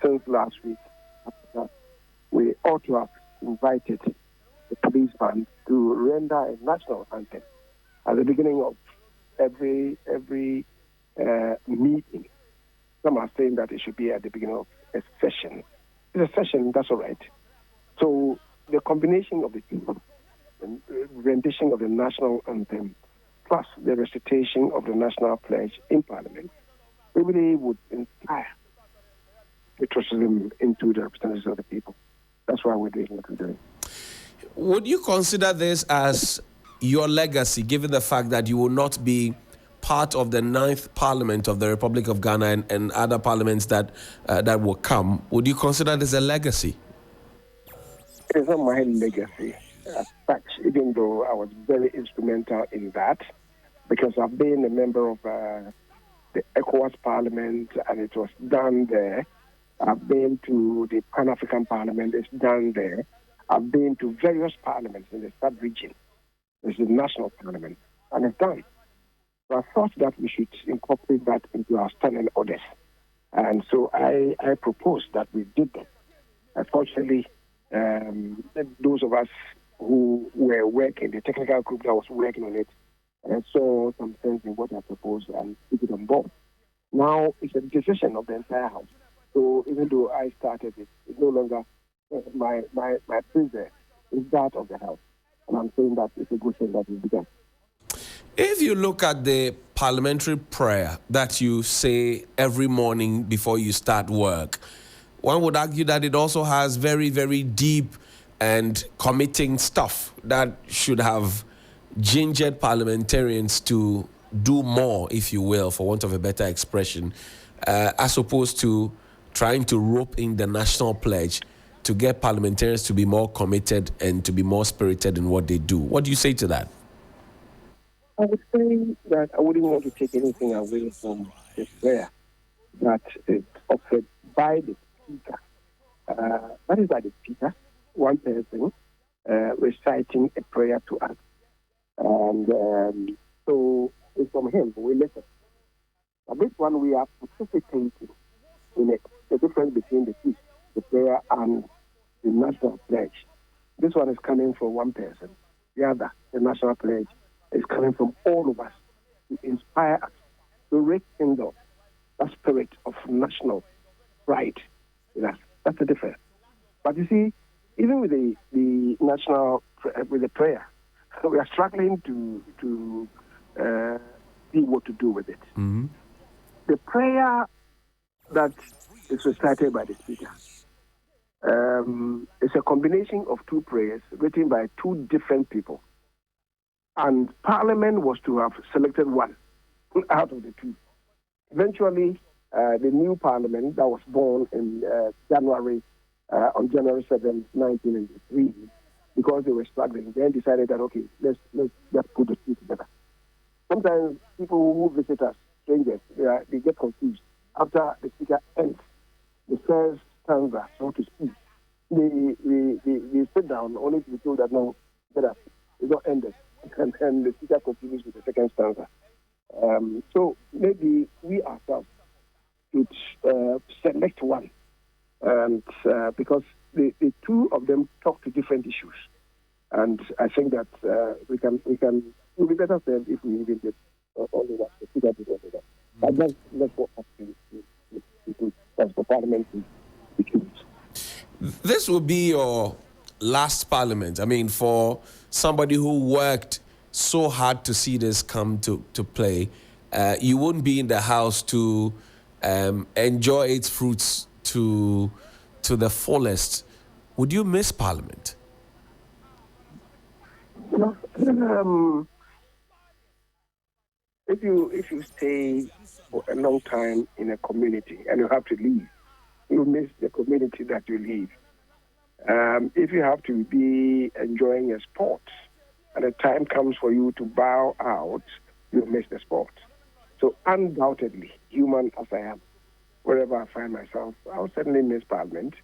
since last week. We ought to have invited the police band to render a national anthem at the beginning of every meeting. Some are saying that it should be at the beginning of a session. It's a session, that's all right. So the combination of the two, the rendition of the national anthem plus the recitation of the national pledge in Parliament, we believe would inspire patriotism into the representatives of the people. That's why we're doing what we're doing. Would you consider this as your legacy, given the fact that you will not be part of the 9th Parliament of the Republic of Ghana and other parliaments that will come? Would you consider this a legacy? It is not my legacy as such, even though I was very instrumental in that, because I've been a member of the ECOWAS Parliament, and it was done there. I've been to the Pan-African Parliament, it's done there. I've been to various parliaments in the sub-region. There's the National Parliament, and it's done. So I thought that we should incorporate that into our standing orders. And so I proposed that we did that. Unfortunately, those of us who were working, the technical group that was working on it, saw some sense in what I proposed and took it on board. Now it's a decision of the entire House. So even though I started it, it's no longer my place there. It's that of the House. And I'm saying that it's a good thing that we've begun. If you look at the parliamentary prayer that you say every morning before you start work, one would argue that it also has very, very deep and committing stuff that should have gingered parliamentarians to do more, if you will, for want of a better expression, as opposed to trying to rope in the national pledge to get parliamentarians to be more committed and to be more spirited in what they do. What do you say to that? I would say that I wouldn't want to take anything away from the prayer that is offered by the speaker. That is by the speaker, one person reciting a prayer to us. And so it's from him, we listen. But this one, we are participating in it, the difference between the two, the prayer and the national pledge. This one is coming from one person. The other, the national pledge, is coming from all of us to inspire us to rekindle that spirit of national pride in us. That's the difference. But you see, even with the national, with the prayer, we are struggling to see what to do with it. Mm-hmm. The prayer that is recited by the speaker is a combination of two prayers written by two different people. And Parliament was to have selected one out of the two. Eventually, the new Parliament that was born in on January 7, 1983, because they were struggling, then decided that, okay, let's put the two together. Sometimes people who visit us, strangers, they get confused. After the speaker ends the first stanza, so to speak, they sit down only to be told that no, it's not ended. And the speaker continues with the second stanza. So maybe we ourselves should select one, and because the two of them talk to different issues, and I think that we'll be better served if we even did only that. The speaker did only that. But that's what happens. That's the Parliament to choose. This will be your last Parliament. I mean, for somebody who worked so hard to see this come to play, you wouldn't be in the House to enjoy its fruits to the fullest. Would you miss Parliament? If you stay for a long time in a community and you have to leave, you miss the community that you leave. If you have to be enjoying a sport and the time comes for you to bow out, you miss the sport. So undoubtedly, human as I am, wherever I find myself, I'll certainly miss Parliament,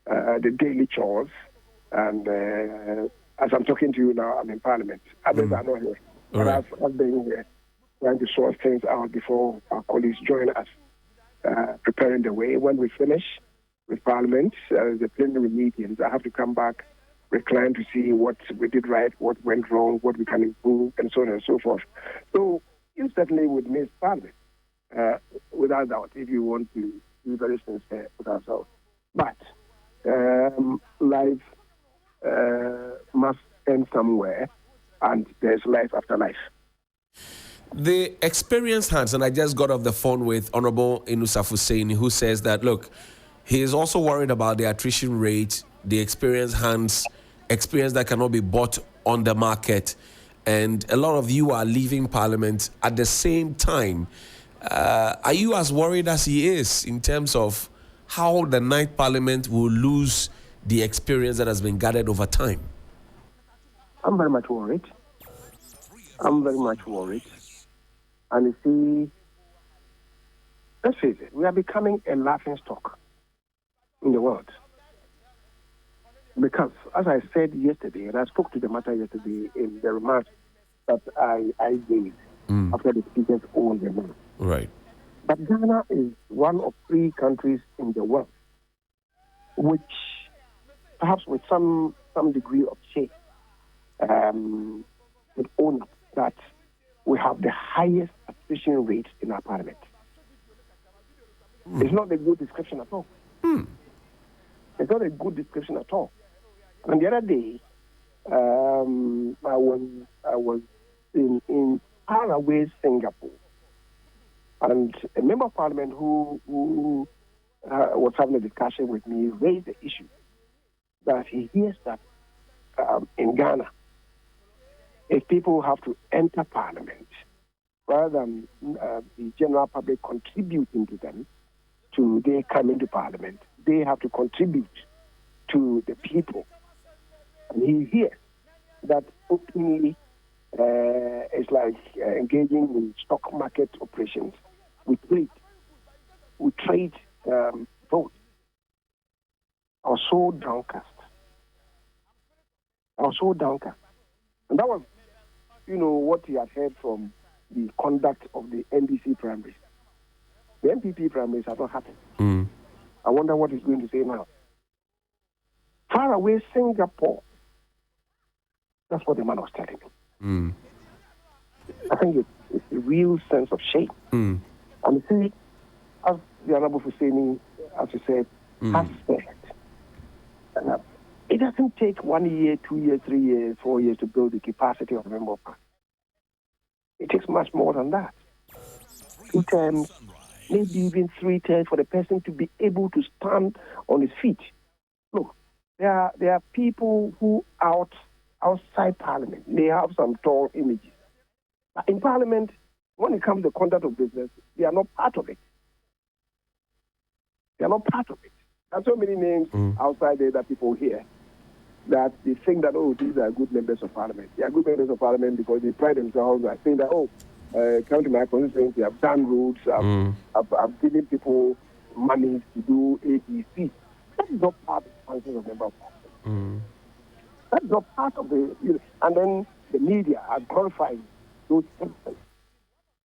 the daily chores, and as I'm talking to you now, I'm in Parliament. Others are not here. But Right. I've been here trying to sort things out before our colleagues join us, preparing the way. When we finish with Parliament, the plenary meetings, I have to come back, recline to see what we did right, what went wrong, what we can improve, and so on and so forth. So you certainly would miss Parliament, without doubt, if you want to be very sincere with ourselves. But life must end somewhere, and there's life after life. The experienced hands, and I just got off the phone with Honorable Inusaf Hussein, who says that, look, he is also worried about the attrition rate, the experienced hands, experience that cannot be bought on the market. And a lot of you are leaving Parliament at the same time. Are you as worried as he is in terms of how the ninth Parliament will lose the experience that has been gathered over time? I'm very much worried. I'm very much worried. And you see, let's face it, we are becoming a laughing stock in the world. Because, as I said yesterday, and I spoke to the matter yesterday in the remarks that I gave after the speakers owned the money. Right. But Ghana is one of 3 countries in the world which, perhaps with some degree of shame, would own up that we have the highest attrition rate in our parliament. It's not a good description at all. It's not a good description at all. And the other day, I was in Faraway, Singapore, and a member of parliament who was having a discussion with me raised the issue that he hears that in Ghana, if people have to enter parliament, rather than the general public contributing to them to their coming to parliament, they have to contribute to the people. And he hears that openly is like engaging in stock market operations. We trade votes. I was so downcast. And that was, what he had heard from the conduct of the NDC primaries. The MPP primaries have not happened. I wonder what he's going to say now. Faraway, Singapore. That's what the man was telling me. I think it's a real sense of shame. And you see, as the Honorable Husseini, as you said, has said, it doesn't take 1 year, 2 years, 3 years, 4 years to build the capacity of a member of Parliament. It takes much more than that. 2 terms, maybe even 3 terms for the person to be able to stand on his feet. Look, there are people who outside Parliament, they have some tall images. But in Parliament, when it comes to the conduct of business, they are not part of it. There are so many names outside there that people hear that they think that, these are good members of Parliament. They are good members of Parliament because they pride themselves by saying that, come to my constituency, I've done roads, I've given people money to do ABC. That is not part of the functions of member of Parliament. That is not part of the... And then the media are glorifying those things.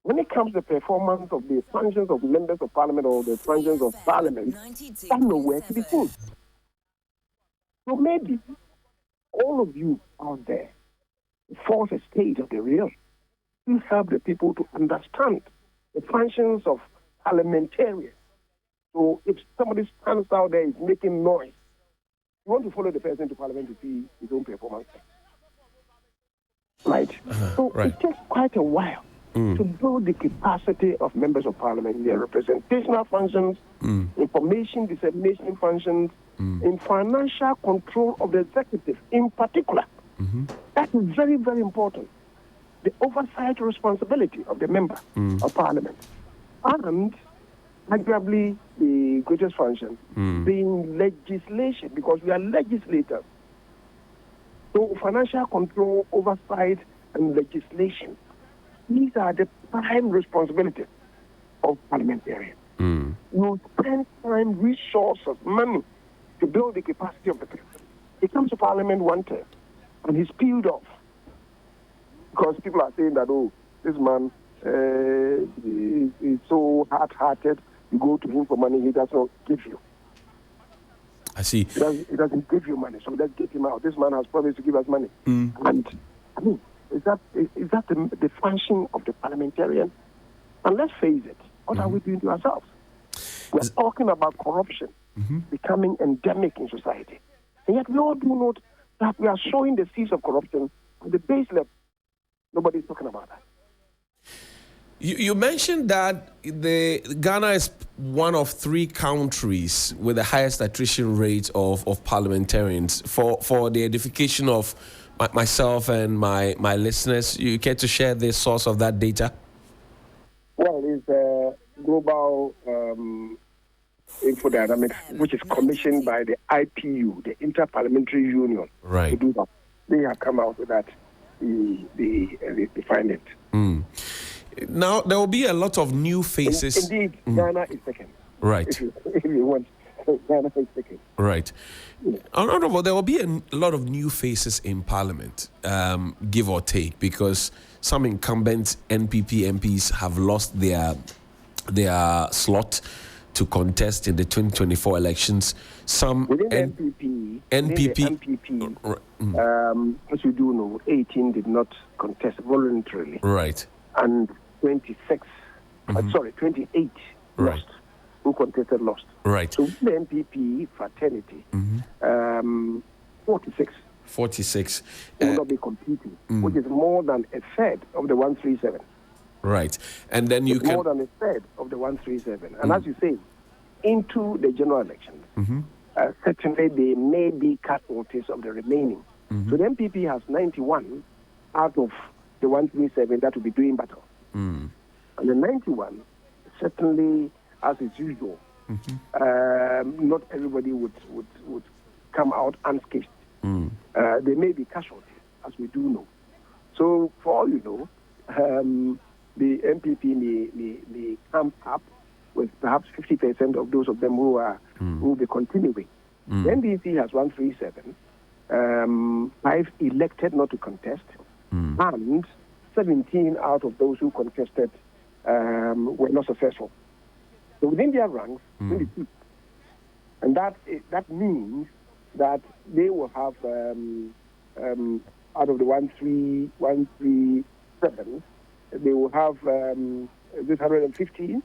When it comes to the performance of the functions of members of Parliament or the functions of Parliament, that's nowhere to be seen. So maybe all of you out there force a state of the real. You help the people to understand the functions of parliamentarians. So if somebody stands out there is making noise, you want to follow the person to Parliament to see his own performance. Right? It takes quite a while to build the capacity of members of Parliament, their representational functions, information dissemination functions, in financial control of the executive in particular. That is very, very important. The oversight responsibility of the member of Parliament. And arguably the greatest function being legislation, because we are legislators. So financial control, oversight, and legislation, these are the prime responsibilities of parliamentarians. You spend time, resources, money to build the capacity of the person. He comes to Parliament one term, and he's peeled off. Because people are saying that, this man is so hard-hearted, you go to him for money, he does not give you. I see. He doesn't give you money, so let's get him out. This man has promised to give us money. And, is that the function of the parliamentarian? And let's face it, what are we doing to ourselves? We're talking about corruption becoming endemic in society. And yet we all do note that we are showing the seeds of corruption at the base level. Nobody's talking about that. You mentioned that Ghana is one of 3 countries with the highest attrition rate of parliamentarians. For the edification of myself and my listeners, you care to share the source of that data? Well, it's global infodynamics, which is commissioned by the IPU, the Inter-Parliamentary Union. Right. To do that. They have come out with that. They find it. Now, there will be a lot of new faces. Indeed, Ghana is second. Right. If you want, Ghana is second. Right. Honorable, there will be a lot of new faces in Parliament, give or take, because some incumbent NPP MPs have lost their slot to contest in the 2024 elections. Some within NPP, as you do know, 18 did not contest voluntarily. Right. And 28 Right. lost, who contested lost. Right. So the NPP fraternity, 46 will not be competing, which is more than a third of the 137. Right. And then you can... more than a third of the 137. And as you say, into the general election, certainly they may be casualties of the remaining. So the MPP has 91 out of the 137 that will be doing battle. And the 91, certainly, as is usual, not everybody would come out unscathed. They may be casualties, as we do know. So, for all you know, the MPP may come up with perhaps 50% of those of them who will be continuing. The NDC has 137, 5 elected not to contest, and 17 out of those who contested were not successful. So within their ranks, 22. And that means that they will have, out of the 137, they will have, is it 115?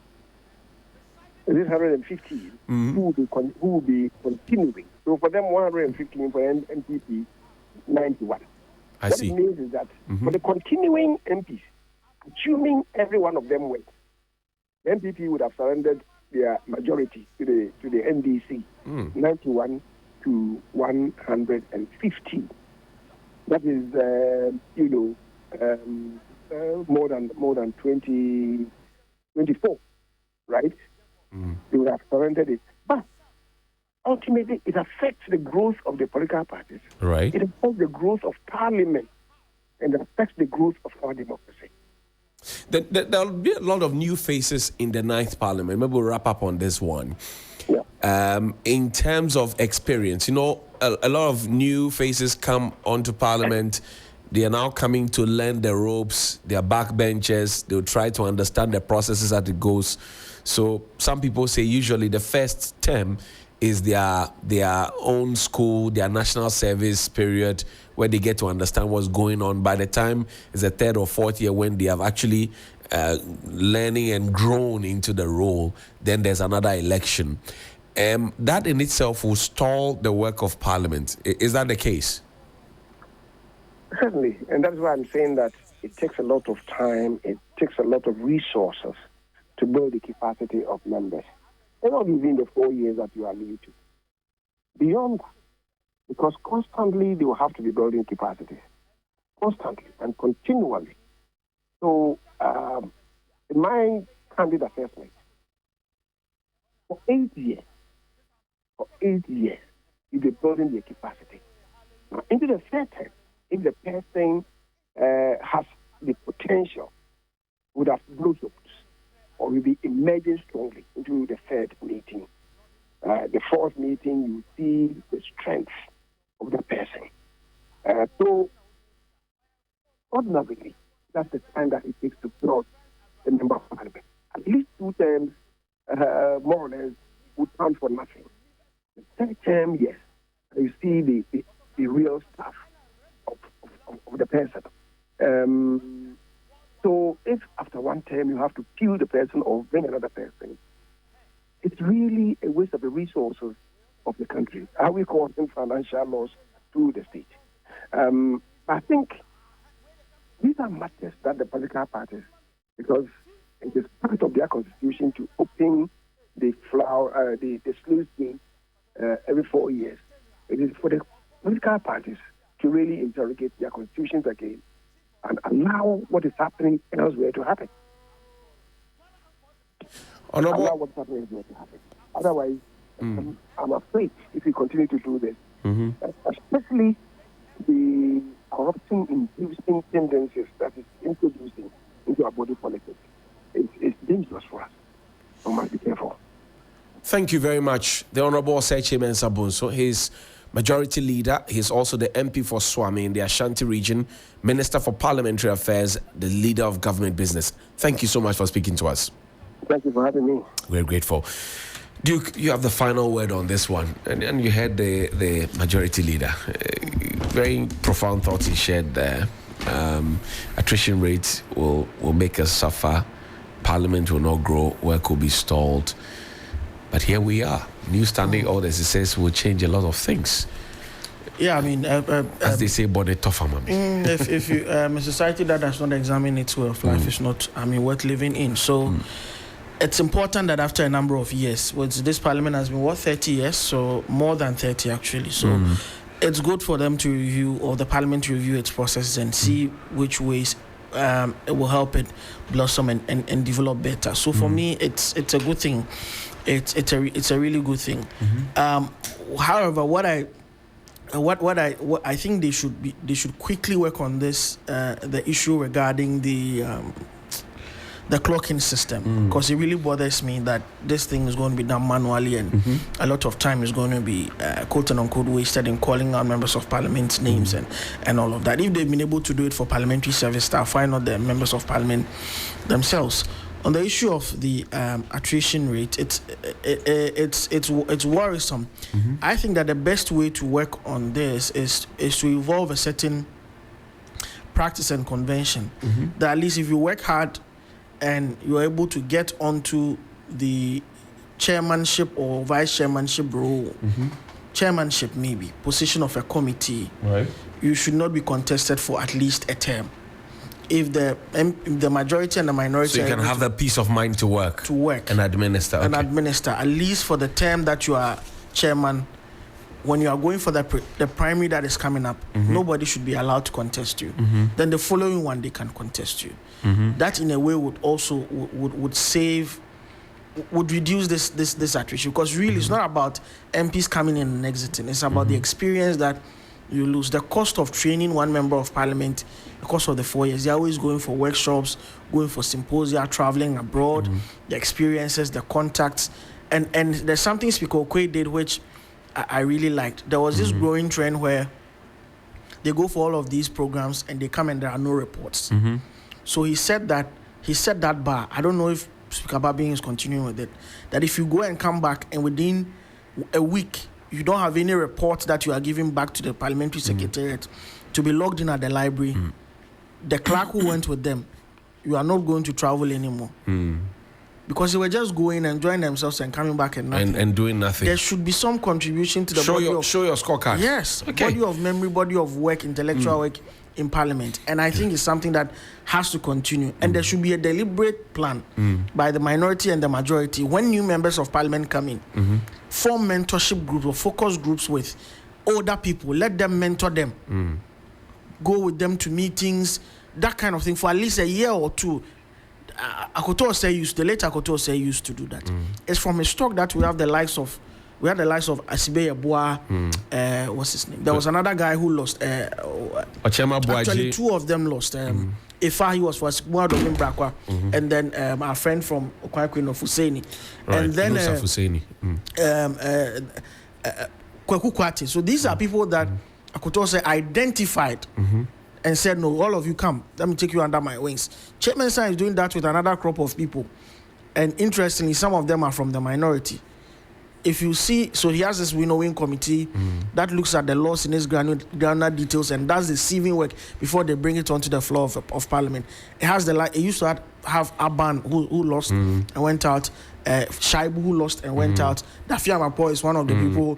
Is it 115 who will be continuing? So for them, 115, for NPP, 91. I What see. it means is that for the continuing MPs, assuming every one of them went, the NPP would have surrendered their majority to the NDC, 91 to 115. That is, more than 24, right? They would have surrendered it. But ultimately, it affects the growth of the political parties. Right. It affects the growth of parliament, and it affects the growth of our democracy. There'll be a lot of new faces in the 9th Parliament. Maybe we'll wrap up on this one. Yeah. In terms of experience, a lot of new faces come onto Parliament. They are now coming to learn the ropes. They are backbenchers. They'll try to understand the processes as it goes. So some people say usually the first term is their own school, their national service period, where they get to understand what's going on. By the time it's the 3rd or 4th year when they have actually learning and grown into the role, then there's another election. That in itself will stall the work of Parliament. Is that the case? Certainly, and that's why I'm saying that it takes a lot of time, it takes a lot of resources to build the capacity of members. And not within the 4 years that you are leading to. Beyond that, because constantly they will have to be building capacity, constantly and continually. So, in my candid assessment, for 8 years, you'll be building their capacity. Now, into the 3rd term, if the person has the potential, would have blossomed or will be emerging strongly into the 3rd meeting. The 4th meeting, you see the strength of the person. So, ordinarily, that's the time that it takes to build the member of Parliament. At least 2 terms, more or less, would count for nothing. The 3rd term, yes, you see the real stuff of the person. So if after 1 term you have to kill the person or bring another person, it's really a waste of the resources of the country. How we call them financial loss to the state. I think these are matters that the political parties, because It is part of their constitution to open the sluice gate every 4 years. It is for the political parties to really interrogate their constitutions again and allow what is happening elsewhere to happen. Allow what's happening elsewhere to happen. Otherwise, I'm afraid if we continue to do this, especially the corruption-inducing tendencies that is introducing into our body politics, it's dangerous for us. We must be careful. Thank you very much, the Honorable Osei Mensah Bonsu. He's Majority Leader. He's also the MP for Swami in the Ashanti region, Minister for Parliamentary Affairs, the Leader of Government Business. Thank you so much for speaking to us. Thank you for having me. We're grateful. Duke, you have the final word on this one, and you heard the Majority Leader. Very profound thoughts he shared there. Attrition rates will make us suffer. Parliament will not grow. Work will be stalled. But here we are. New standing orders, it says, will change a lot of things. Yeah, I mean, as they say, body tough, if you a society that does not examine its way of life is not, worth living in. So it's important that after a number of years, this parliament has been 30 years, so more than 30 actually. So it's good for them to review, or the parliament to review its processes and see which ways it will help it blossom and develop better. So for me, it's a good thing. It's a really good thing. However, what I think they should quickly work on this the issue regarding the clocking system, because it really bothers me that this thing is going to be done manually and a lot of time is going to be quote unquote wasted in calling out members of parliament's names and all of that. If they've been able to do it for parliamentary service staff, why not the members of parliament themselves? On the issue of the attrition rate, it's worrisome. I think that the best way to work on this is to evolve a certain practice and convention that at least if you work hard and you're able to get onto the chairmanship or vice chairmanship role, chairmanship maybe, position of a committee, right, you should not be contested for at least a term. If the majority and the minority, so you can have that peace of mind to work and administer, at least for the term that you are chairman. When you are going for the primary that is coming up, nobody should be allowed to contest you. Then the following one they can contest you. That in a way would also would reduce this attrition, because really it's not about MPs coming in and exiting. It's about the experience that you lose, the cost of training one member of parliament. The course of the 4 years, they're always going for workshops, going for symposia, traveling abroad, the experiences, the contacts, and there's something Speaker Okoye did which I really liked. There was this growing trend where they go for all of these programs and they come and there are no reports. So he said that bar. I don't know if Speaker Babing is continuing with it. That if you go and come back and within a week you don't have any reports that you are giving back to the parliamentary secretariat to be logged in at the library, the clerk who went with them, you are not going to travel anymore. Because they were just going, enjoying themselves and coming back and nothing. And doing nothing. There should be some contribution to the show your scorecard. Yes. Okay. Body of memory, body of work, intellectual work in parliament. And I think it's something that has to continue. And there should be a deliberate plan by the minority and the majority. When new members of parliament come in, form mentorship groups or focus groups with older people. Let them mentor them. Go with them to meetings, that kind of thing, for at least a year or two. Akoto Osei used to do that. It's from a stock that we have the likes of Asibe Yeboah, what's his name? There was another guy who lost. Actually, two of them lost. Ifa, he was for Mwado Mbrakwa, and then our friend from Okwakwin of Husseini, and then Kweku Kwati. So these are people that Akoto Osei identified. And said, no, all of you come. Let me take you under my wings. Chairman San is doing that with another crop of people. And interestingly, some of them are from the minority. If you see, so he has this winnowing committee that looks at the laws in its granular details and does the sieving work before they bring it onto the floor of parliament. It used to have Aban who lost and went out. Shaibu who lost and went out. Dafia Mapo is one of the people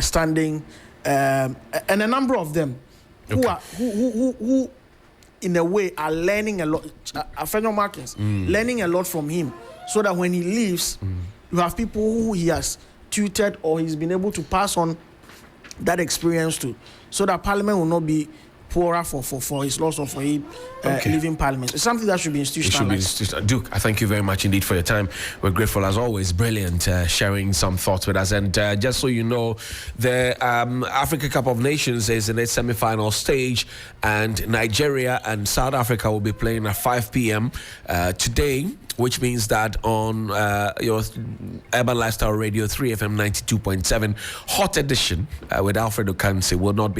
standing. And a number of them. Who in a way, are learning a lot. Federal Markins, learning a lot from him, so that when he leaves, you have people who he has tutored or he's been able to pass on that experience to, so that Parliament will not be poorer for his loss or for him leaving Parliament. It's something that should be institutionalized. Duke, I thank you very much indeed for your time. We're grateful as always. Brilliant sharing some thoughts with us. And just so you know, the Africa Cup of Nations is in its semi-final stage, and Nigeria and South Africa will be playing at 5 p.m. Today, which means that on your Urban Lifestyle Radio 3FM 92.7 Hot Edition with Alfred Okansi will not be